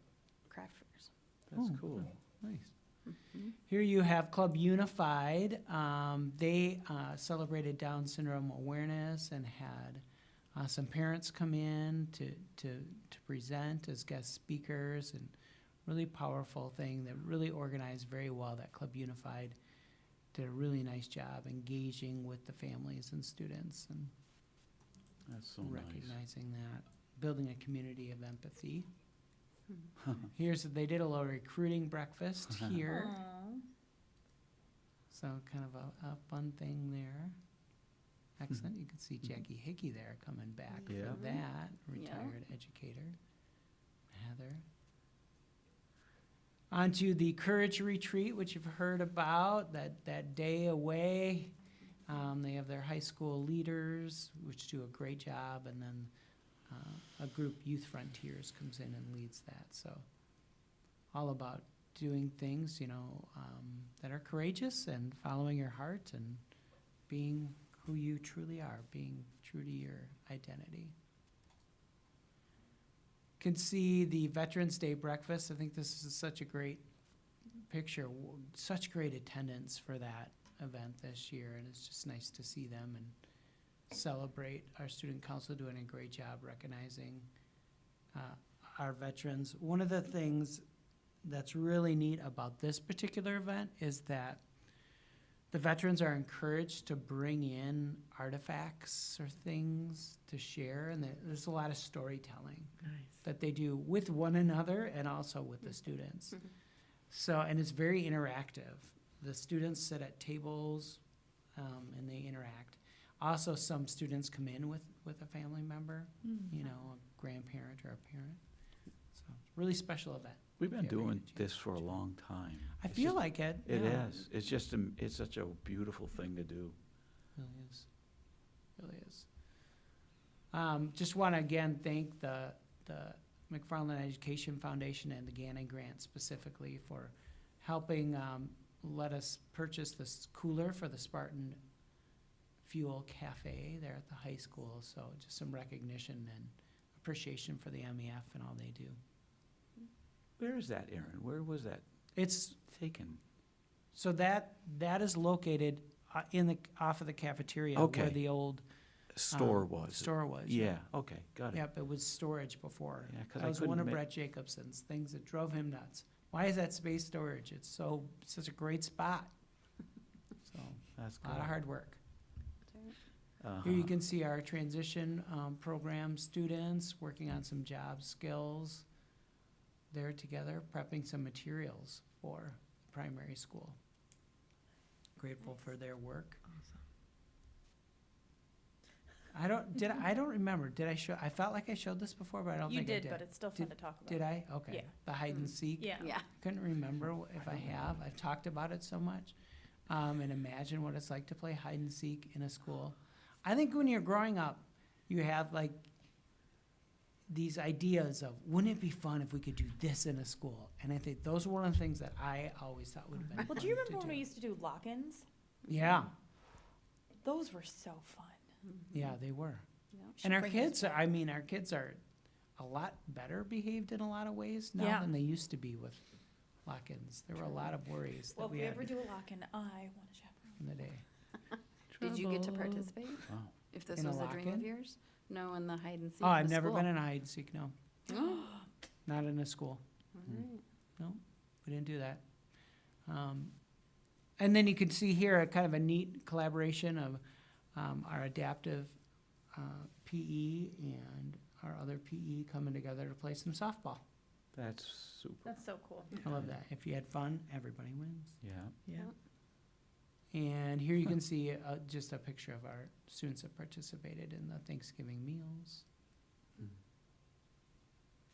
craft fairs. That's Oh, cool. Nice. Mhm. Here you have Club Unified. They celebrated Down syndrome awareness and had some parents come in to present as guest speakers, and really powerful thing that really organized very well. That Club Unified did a really nice job engaging with the families and students and That's so nice. recognizing that, building a community of empathy. Hmm. They did a little recruiting breakfast here. Aw. So kind of a fun thing there. Excellent. You can see Jackie Hickey there coming back Yeah. for that, Yeah. retired educator. Heather. On to the Courage Retreat, which you've heard about, that day away. They have their high school leaders, which do a great job, and then a group, Youth Frontiers, comes in and leads that. So all about doing things, that are courageous and following your heart and being who you truly are, being true to your identity. Can see the Veterans Day breakfast. I think this is such a great picture, such great attendance for that event this year, and it's just nice to see them and celebrate our student council doing a great job recognizing our veterans. One of the things that's really neat about this particular event is that the veterans are encouraged to bring in artifacts or things to share, and there's a lot of storytelling Nice. that they do with one another and also with the students. Mhm. So, and it's very interactive. The students sit at tables and they interact. Also, some students come in with a family member, a grandparent or a parent. So, really special event. We've been If you ever doing get a this chance for a to. long time. I It's feel just- like it. It yeah. is. It's just, it's such a beautiful thing to do. Really is. Really is. Just want to again thank the McFarland Education Foundation and the Gannon Grant specifically for helping let us purchase this cooler for the Spartan Fuel Cafe there at the high school. So just some recognition and appreciation for the MEF and all they do. Where is that, Aaron? Where was that It's taken? so that is located off of the cafeteria Okay. where the old Store was. store was. Yeah, okay, got it. Yep, it was storage before. Yeah, 'cause That I was one couldn't of ma- Brett Jacobson's things that drove him nuts. Why is that space storage? It's such a great spot. So, That's a lot cool. of hard work. Uh-huh. Here you can see our transition program students working on some job skills. They're together prepping some materials for primary school. Grateful for their work. I don't remember. Did I show, I felt like I showed this before, but I don't You think I did, did. but it's still fun to talk about. Did I? Okay. Yeah. The hide and seek? Yeah. Yeah. Couldn't remember if I have. I've talked about it so much. And imagine what it's like to play hide and seek in a school. I think when you're growing up, you have like these ideas of, wouldn't it be fun if we could do this in a school? And I think those were one of the things that I always thought would have been Well, fun do you to remember when we used to do lock-ins? Yeah, Those were so fun. yeah, they were. Yeah. And our bring those kids, our kids are a lot better behaved in a lot of ways now Yeah. than they used to be with lock-ins. There were a lot of worries Well, that if we we had ever do a lock-in, I want a chaperone. in the day. Did you get to Trouble. participate? Wow. If this In a was a dream of lock-in? yours? No, in the hide and seek. Oh, in I've the never school. been in a hide and seek, no. Oh, Not in a school. alright. No, we didn't do that. And then you can see here a kind of a neat collaboration of our adaptive PE and our other PE coming together to play some softball. That's super. That's so cool. I love that. If you had fun, everybody wins. Yeah. Yeah. And here you can see just a picture of our students that participated in the Thanksgiving meals. Mm.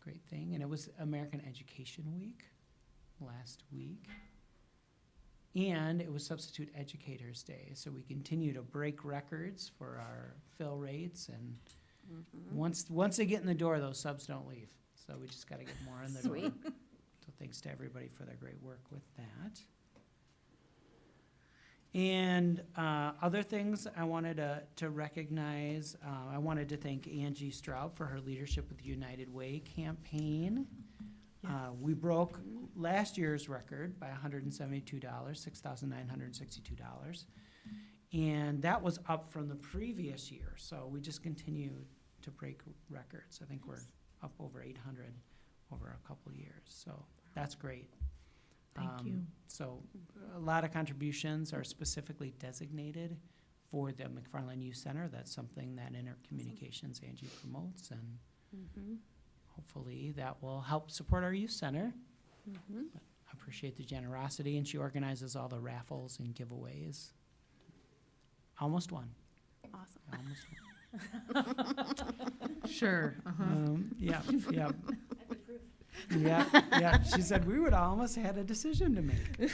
Great thing. And it was American Education Week last week. And it was Substitute Educators Day. So we continue to break records for our fill rates. And Mhm. once they get in the door, those subs don't leave. So we just got to get more in the door. Sweet. So thanks to everybody for their great work with that. And other things I wanted to recognize, I wanted to thank Angie Straub for her leadership with the United Way campaign. We broke last year's record by $172, $6,962. And that was up from the previous year. So we just continue to break records. I think we're up over 800 over a couple of years. So that's great. Thank you. So a lot of contributions are specifically designated for the McFarland Youth Center. That's something that in our communications Angie promotes, and Mhm. hopefully that will help support our youth center. Mhm. I appreciate the generosity, and she organizes all the raffles and giveaways. Almost won. Awesome. Almost won. Sure. Uh-huh. Yeah, yeah. Yeah. She said we would almost had a decision to make.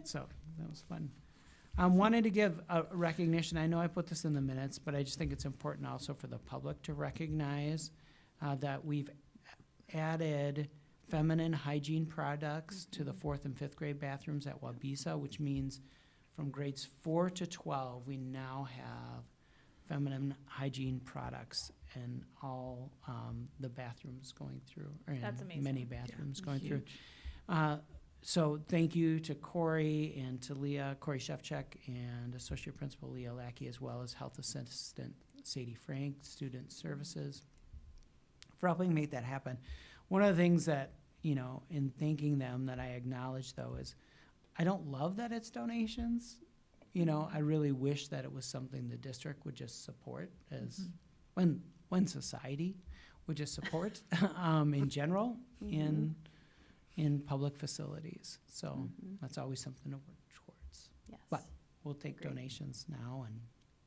So that was fun. I wanted to give a recognition. I know I put this in the minutes, but I just think it's important also for the public to recognize that we've added feminine hygiene products to the 4th and 5th grade bathrooms at Wabisa, which means from grades 4 to 12, we now have feminine hygiene products in all the bathrooms going through, or in That's amazing. many bathrooms going through. Huge. So thank you to Corey and to Leah, Corey Shevchuk, and Associate Principal Leah Lackey, as well as Health Assistant Sadie Frank, Student Services, for helping make that happen. One of the things that, in thanking them that I acknowledge, though, is I don't love that it's donations. I really wish that it was something the district would just support as when society would just support in general in public facilities. So that's always something to work towards. Yes. But we'll take Great. donations now, and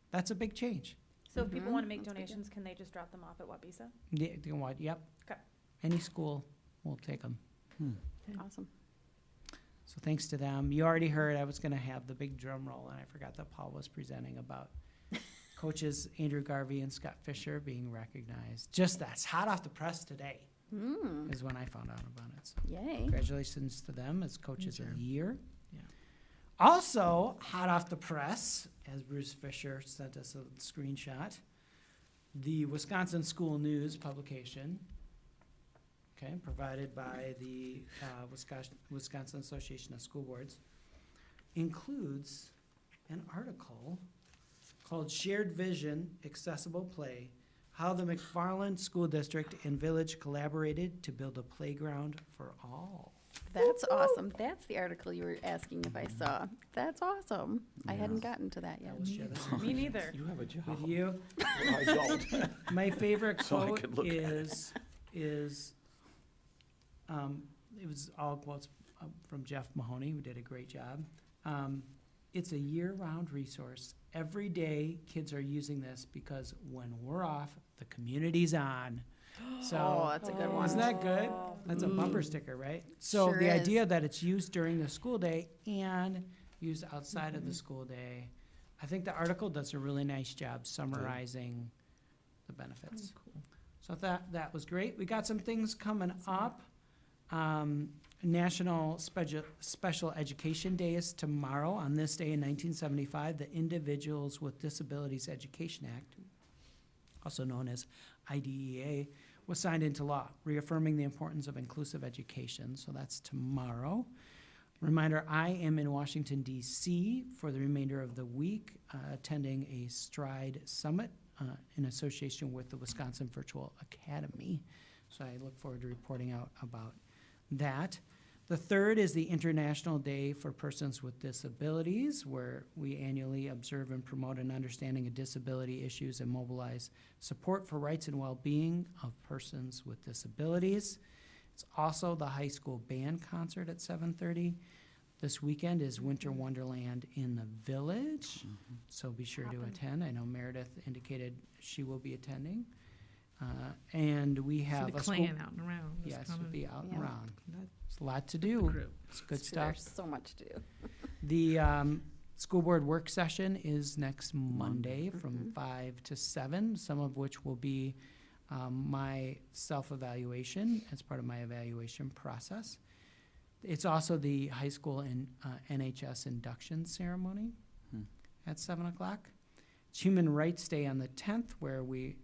that's a big change. So if people Mhm. want to make That's good, yeah. donations, can they just drop them off at Wabisa? Yeah, you know what? Yep. Okay. Any school will take them. Awesome. So thanks to them. You already heard I was going to have the big drum roll, and I forgot that Paul was presenting about coaches Andrew Garvey and Scott Fisher being recognized. Just that's hot off the press today is when I found out about it. So Yay. congratulations to them as coaches of Sure. the year. Yeah. Also hot off the press, as Bruce Fisher sent us a screenshot, the Wisconsin School News publication, provided by the Wisconsin Association of School Boards, includes an article called Shared Vision, Accessible Play, How the McFarland School District and Village Collaborated to Build a Playground for All. That's awesome. That's the article you were asking if I saw. That's awesome. I hadn't gotten to that I yet. will share this Me neither. You have a job. with you. I don't. My favorite So I quote could look at is it was all quotes from Jeff Mahoney, who did a great job. it's a year-round resource. Every day, kids are using this because when we're off, the community's on. So, Oh, that's a good one. isn't that good? That's a bumper sticker, right? So Sure the is. idea that it's used during the school day and used outside of the school day, I think the article does a really nice job summarizing the benefits. So that was great. We got some things coming up. National Special Education Day is tomorrow. On this day in 1975, the Individuals with Disabilities Education Act, also known as IDEA, was signed into law, reaffirming the importance of inclusive education. So that's tomorrow. Reminder, I am in Washington, D.C. for the remainder of the week, attending a STRIDE Summit in association with the Wisconsin Virtual Academy. So I look forward to reporting out about that. The third is the International Day for Persons with Disabilities, where we annually observe and promote an understanding of disability issues and mobilize support for rights and well-being of persons with disabilities. It's also the high school band concert at 7:30. This weekend is Winter Wonderland in the Village, so be sure to attend. I know Meredith indicated she will be attending. And we So have the a school. clan out and around. is Yes, we'll coming. be out and Yeah. around. That- It's a lot to the do. crew. It's good stuff. There's so much to do. The school board work session is next Monday from 5 to 7, some of which will be my self-evaluation as part of my evaluation process. It's also the high school and NHS induction ceremony at 7 o'clock. It's Human Rights Day on the 10th, where we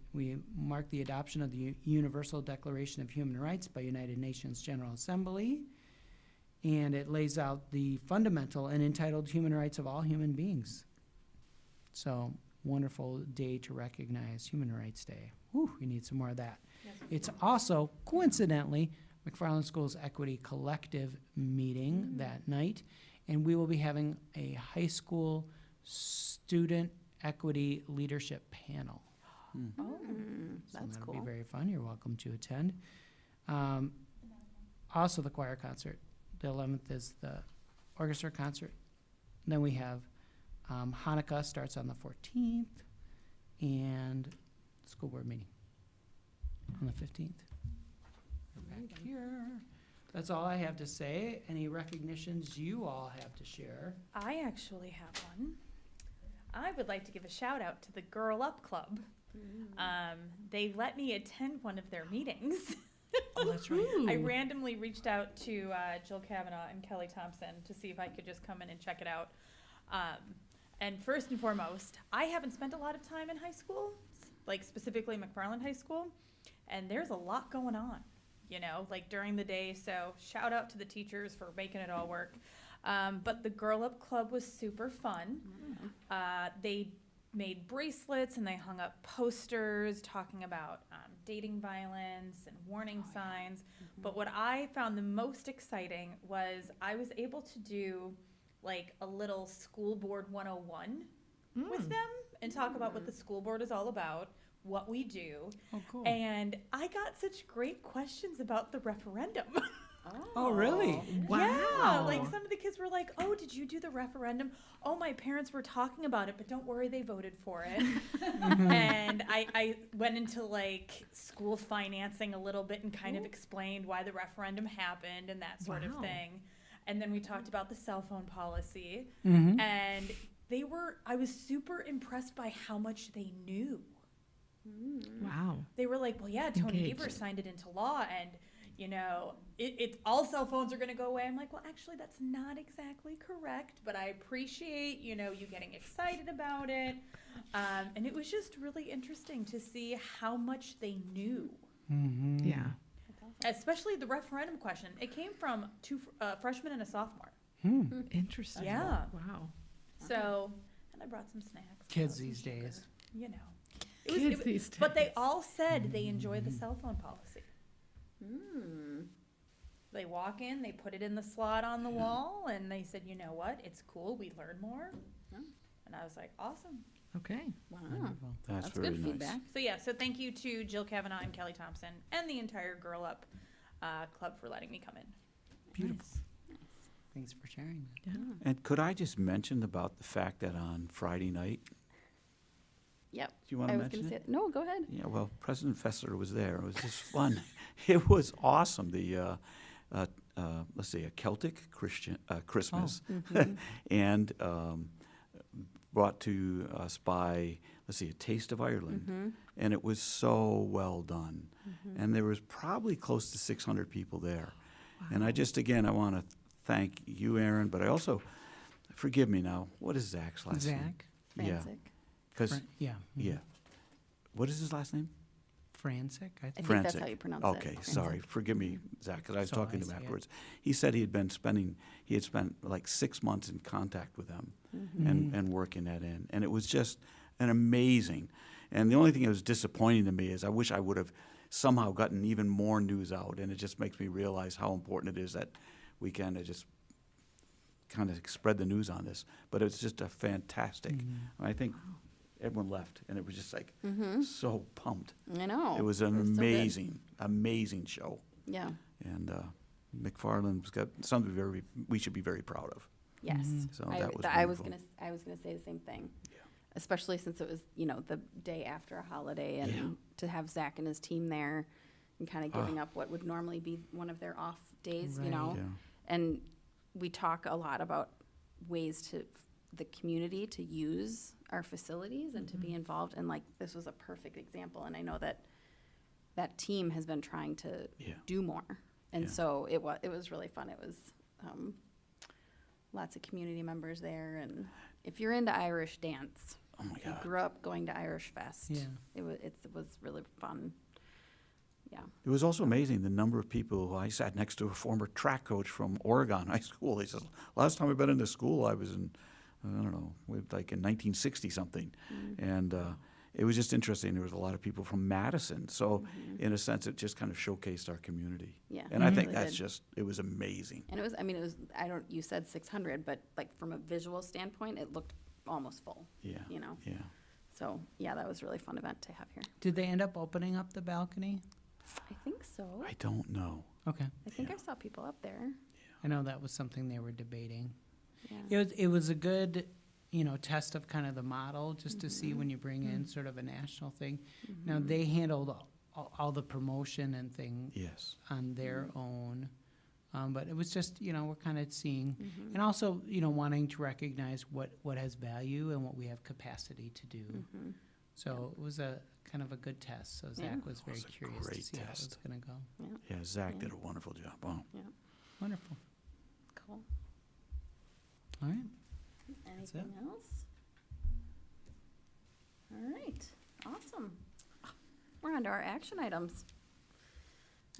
mark the adoption of the Universal Declaration of Human Rights by United Nations General Assembly. And it lays out the fundamental and entitled human rights of all human beings. So, wonderful day to recognize Human Rights Day. Whew, we need some more of that. It's also, coincidentally, McFarland School's Equity Collective meeting that night, and we will be having a high school student equity leadership panel. Oh, So that's that'll be cool. very fun. You're welcome to attend. Also, the choir concert. The 11th is the orchestra concert. And then we have Hanukkah starts on the 14th, and school board meeting on the 15th. We're back here. That's all I have to say. Any recognitions you all have to share? I actually have one. I would like to give a shout out to the Girl Up Club. They let me attend one of their meetings. Oh, that's right. I randomly reached out to Jill Kavanaugh and Kelly Thompson to see if I could just come in and check it out. And first and foremost, I haven't spent a lot of time in high school, like specifically McFarland High School, and there's a lot going on, like during the day. So shout out to the teachers for making it all work. But the Girl Up Club was super fun. They made bracelets and they hung up posters talking about dating violence and warning signs. But what I found the most exciting was I was able to do like a little school board 101 with them and talk about what the school board is all about, what we do. Oh, cool. And I got such great questions about the referendum. Oh, really? Yeah, like some of the kids were like, "Oh, did you do the referendum? Oh, my parents were talking about it, but don't worry, they voted for it." And I went into like school financing a little bit and kind of explained why the referendum happened and that sort of thing. And then we talked about the cell phone policy, and I was super impressed by how much they knew. Wow. They were like, "Well, yeah, Tony Engaged. Evers signed it into law, and all cell phones are going to go away." I'm like, "Well, actually, that's not exactly correct, but I appreciate, you getting excited about it." And it was just really interesting to see how much they knew, Yeah. especially the referendum question. It came from two freshmen and a sophomore. Interesting. Yeah. Wow. So, and I brought some snacks. Kids some these sugar, days. Kids these days. But they all said they enjoy the cell phone policy. They walk in, they put it in the slot on the wall, and they said, "You know what? It's cool. We learn more." And I was like, "Awesome." Okay. Wow. Wonderful. That's That's very good nice. feedback. So thank you to Jill Kavanaugh and Kelly Thompson and the entire Girl Up Club for letting me come in. Beautiful. Thanks for sharing that. Yeah. And could I just mention about the fact that on Friday night, Yep. do you want I to was mention gonna it? say, no, go ahead. Yeah, well, President Fessler was there. It was just fun. It was awesome. The, let's see, a Celtic Christian Christmas, and brought to us by, let's see, a Taste of Ireland, and it was so well done. And there was probably close to 600 people there. And I just, again, I want to thank you, Aaron, but I also, forgive me now, what is Zach's last name? Zach? Yeah, Frantic. because, Yeah. yeah. What is his last name? Frantic, I I think. think that's how you pronounce it. Okay, sorry, forgive me, Zach, because I was So talking I to him see it. afterwards. He said he had spent like 6 months in contact with them and working that in. And it was just an amazing. And the only thing that was disappointing to me is I wish I would have somehow gotten even more news out. And it just makes me realize how important it is that we kind of just kind of spread the news on this. But it's just a fantastic, I think everyone left and it was just like so pumped. I know. It was an so good. amazing show. Yeah. And McFarland's got something we should be very proud of. Yes. So I, that was I was wonderful. I was gonna say the same thing. Yeah. Especially since it was, the day after a holiday, and Yeah. to have Zach and his team there, and kind of giving up what would normally be one of their off days, Right. Yeah. And we talk a lot about ways to the community to use our facilities and to be involved, and like this was a perfect example. And I know that that team has been trying to Yeah. do more, and Yeah. so it was really fun. It was lots of community members there, and if you're into Irish dance, Oh my if you God. grew up going to Irish Fest, Yeah. it was really fun. Yeah. It was also amazing the number of people. I sat next to a former track coach from Oregon High School. He says, last time I've been in this school, I was in, I don't know, like in 1960 something. And it was just interesting. There was a lot of people from Madison. So in a sense, it just kind of showcased our community. Yeah, And I it think really that's did. just, it was amazing. And you said 600, but like from a visual standpoint, it looked almost full, Yeah. Yeah. Yeah. Yeah, that was a really fun event to have here. Did they end up opening up the balcony? I think so. I don't know. Okay. I think Yeah. I saw people up there. I know that was something they were debating. Yeah. It was a good, test of kind of the model, just to see when you bring in sort of a national thing. Now, they handled all the promotion and thing Yes. on their own. But it was just, we're kind of seeing, and also, wanting to recognize what has value and what we have capacity to do. So it was a kind of a good test. So Yeah. Zach was very It was a curious to great see how it was test. going to go. Yeah, Zach Yeah. did a wonderful job. Wow. Wonderful. Cool. All right. That's Anything else? All right, awesome. We're on to our action items.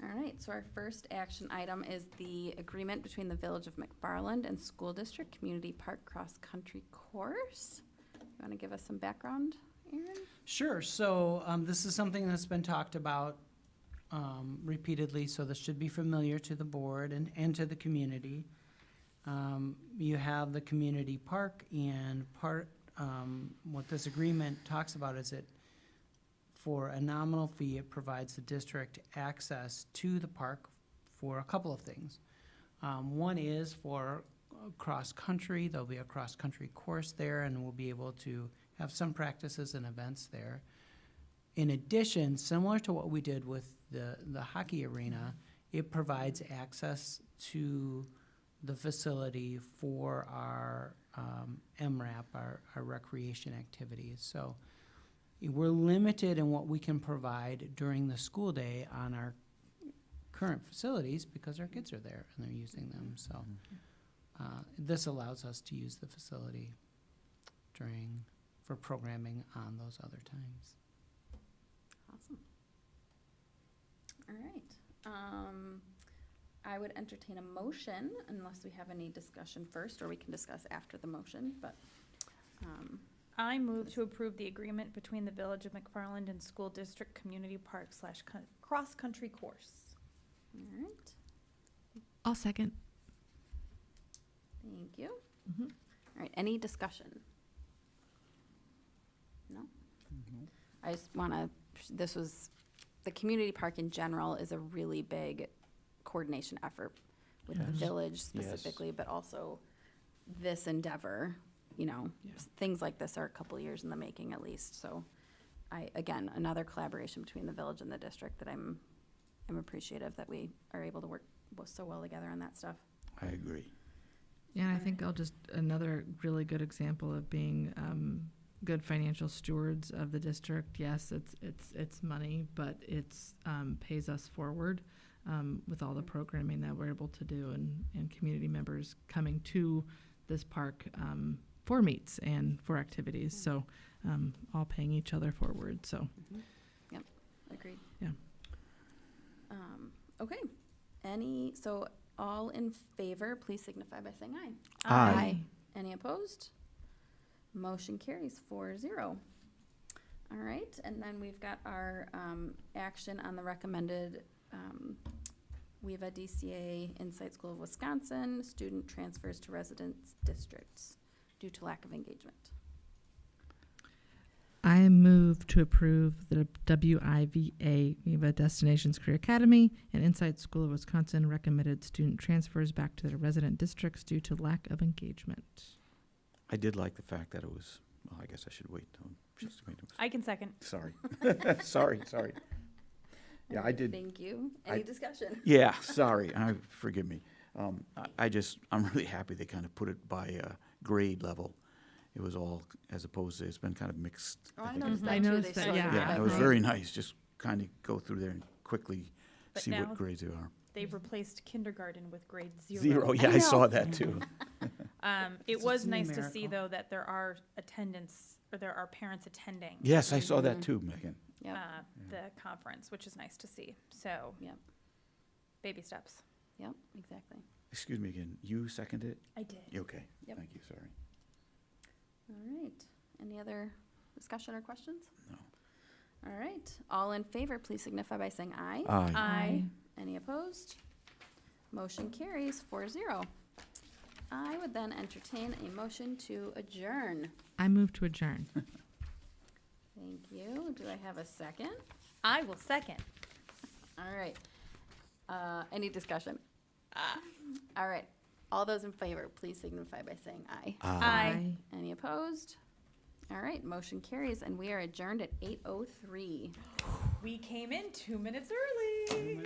All right, so our first action item is the agreement between the Village of McFarland and School District Community Park Cross Country Course. You want to give us some background, Aaron? Sure. So this is something that's been talked about repeatedly, so this should be familiar to the board and to the community. You have the community park, and what this agreement talks about is that for a nominal fee, it provides the district access to the park for a couple of things. One is for cross-country. There'll be a cross-country course there, and we'll be able to have some practices and events there. In addition, similar to what we did with the hockey arena, it provides access to the facility for our MRAP, our recreation activities. So we're limited in what we can provide during the school day on our current facilities because our kids are there and they're using them. So this allows us to use the facility for programming on those other times. Awesome. All right. I would entertain a motion unless we have any discussion first, or we can discuss after the motion, but, I move to approve the agreement between the Village of McFarland and School District Community Park / cross-country course. all right, I'll second. thank you. All right, any discussion? No? I just want to, the community park in general is a really big coordination effort with the Yes. village Yes. specifically, but also this endeavor, you know, things like this are a couple years in the making at least. So again, another collaboration between the village and the district that I'm appreciative that we are able to work so well together on that stuff. I agree. Yeah, I Alright. think another really good example of being good financial stewards of the district. Yes, it's money, but it's pays us forward with all the programming that we're able to do and community members coming to this park for meets and for activities. So all paying each other forward. So Yep, agreed. Yeah. Okay, so all in favor, please signify by saying aye. Aye. Any opposed? Motion carries 4-0. All right, and then we've got our action on the recommended WEVA DCA Insight School of Wisconsin student transfers to residence districts due to lack of engagement. I move to approve the WIVA Destinations Career Academy and Insight School of Wisconsin recommended student transfers back to their resident districts due to lack of engagement. I did like the fact that it was, well, I guess I should wait till, just wait. I can second. Sorry. Sorry. Yeah, I did. Thank you. Any discussion? Yeah, sorry. Forgive me. I'm really happy they kind of put it by grade level. It was all, as opposed to, it's been kind of mixed. Oh, I think. noticed I that too. noticed They that, sorted yeah. by Yeah, it was grade. very nice, just kind of go through there and quickly But see now what grades there are. They've replaced kindergarten with grade 0. Zero, yeah, I I saw know. that too. It It's was just nice to see, numerical. though, that there are parents attending. Yes, I saw that too, Megan. Yep. The conference, which is nice to see. So, Yep. baby steps. Yep, exactly. Excuse me again, you seconded it? I did. Okay, Yep. thank you, sorry. All right. Any other discussion or questions? No. All right. All in favor, please signify by saying aye. Aye. Aye. Any opposed? Motion carries 4-0. I would then entertain a motion to adjourn. I move to adjourn. Thank you. Do I have a second? I will second. All right. Any discussion? All right. All those in favor, please signify by saying aye. Aye. Any opposed? All right, motion carries, and we are adjourned at 8:03. We came in 2 minutes early.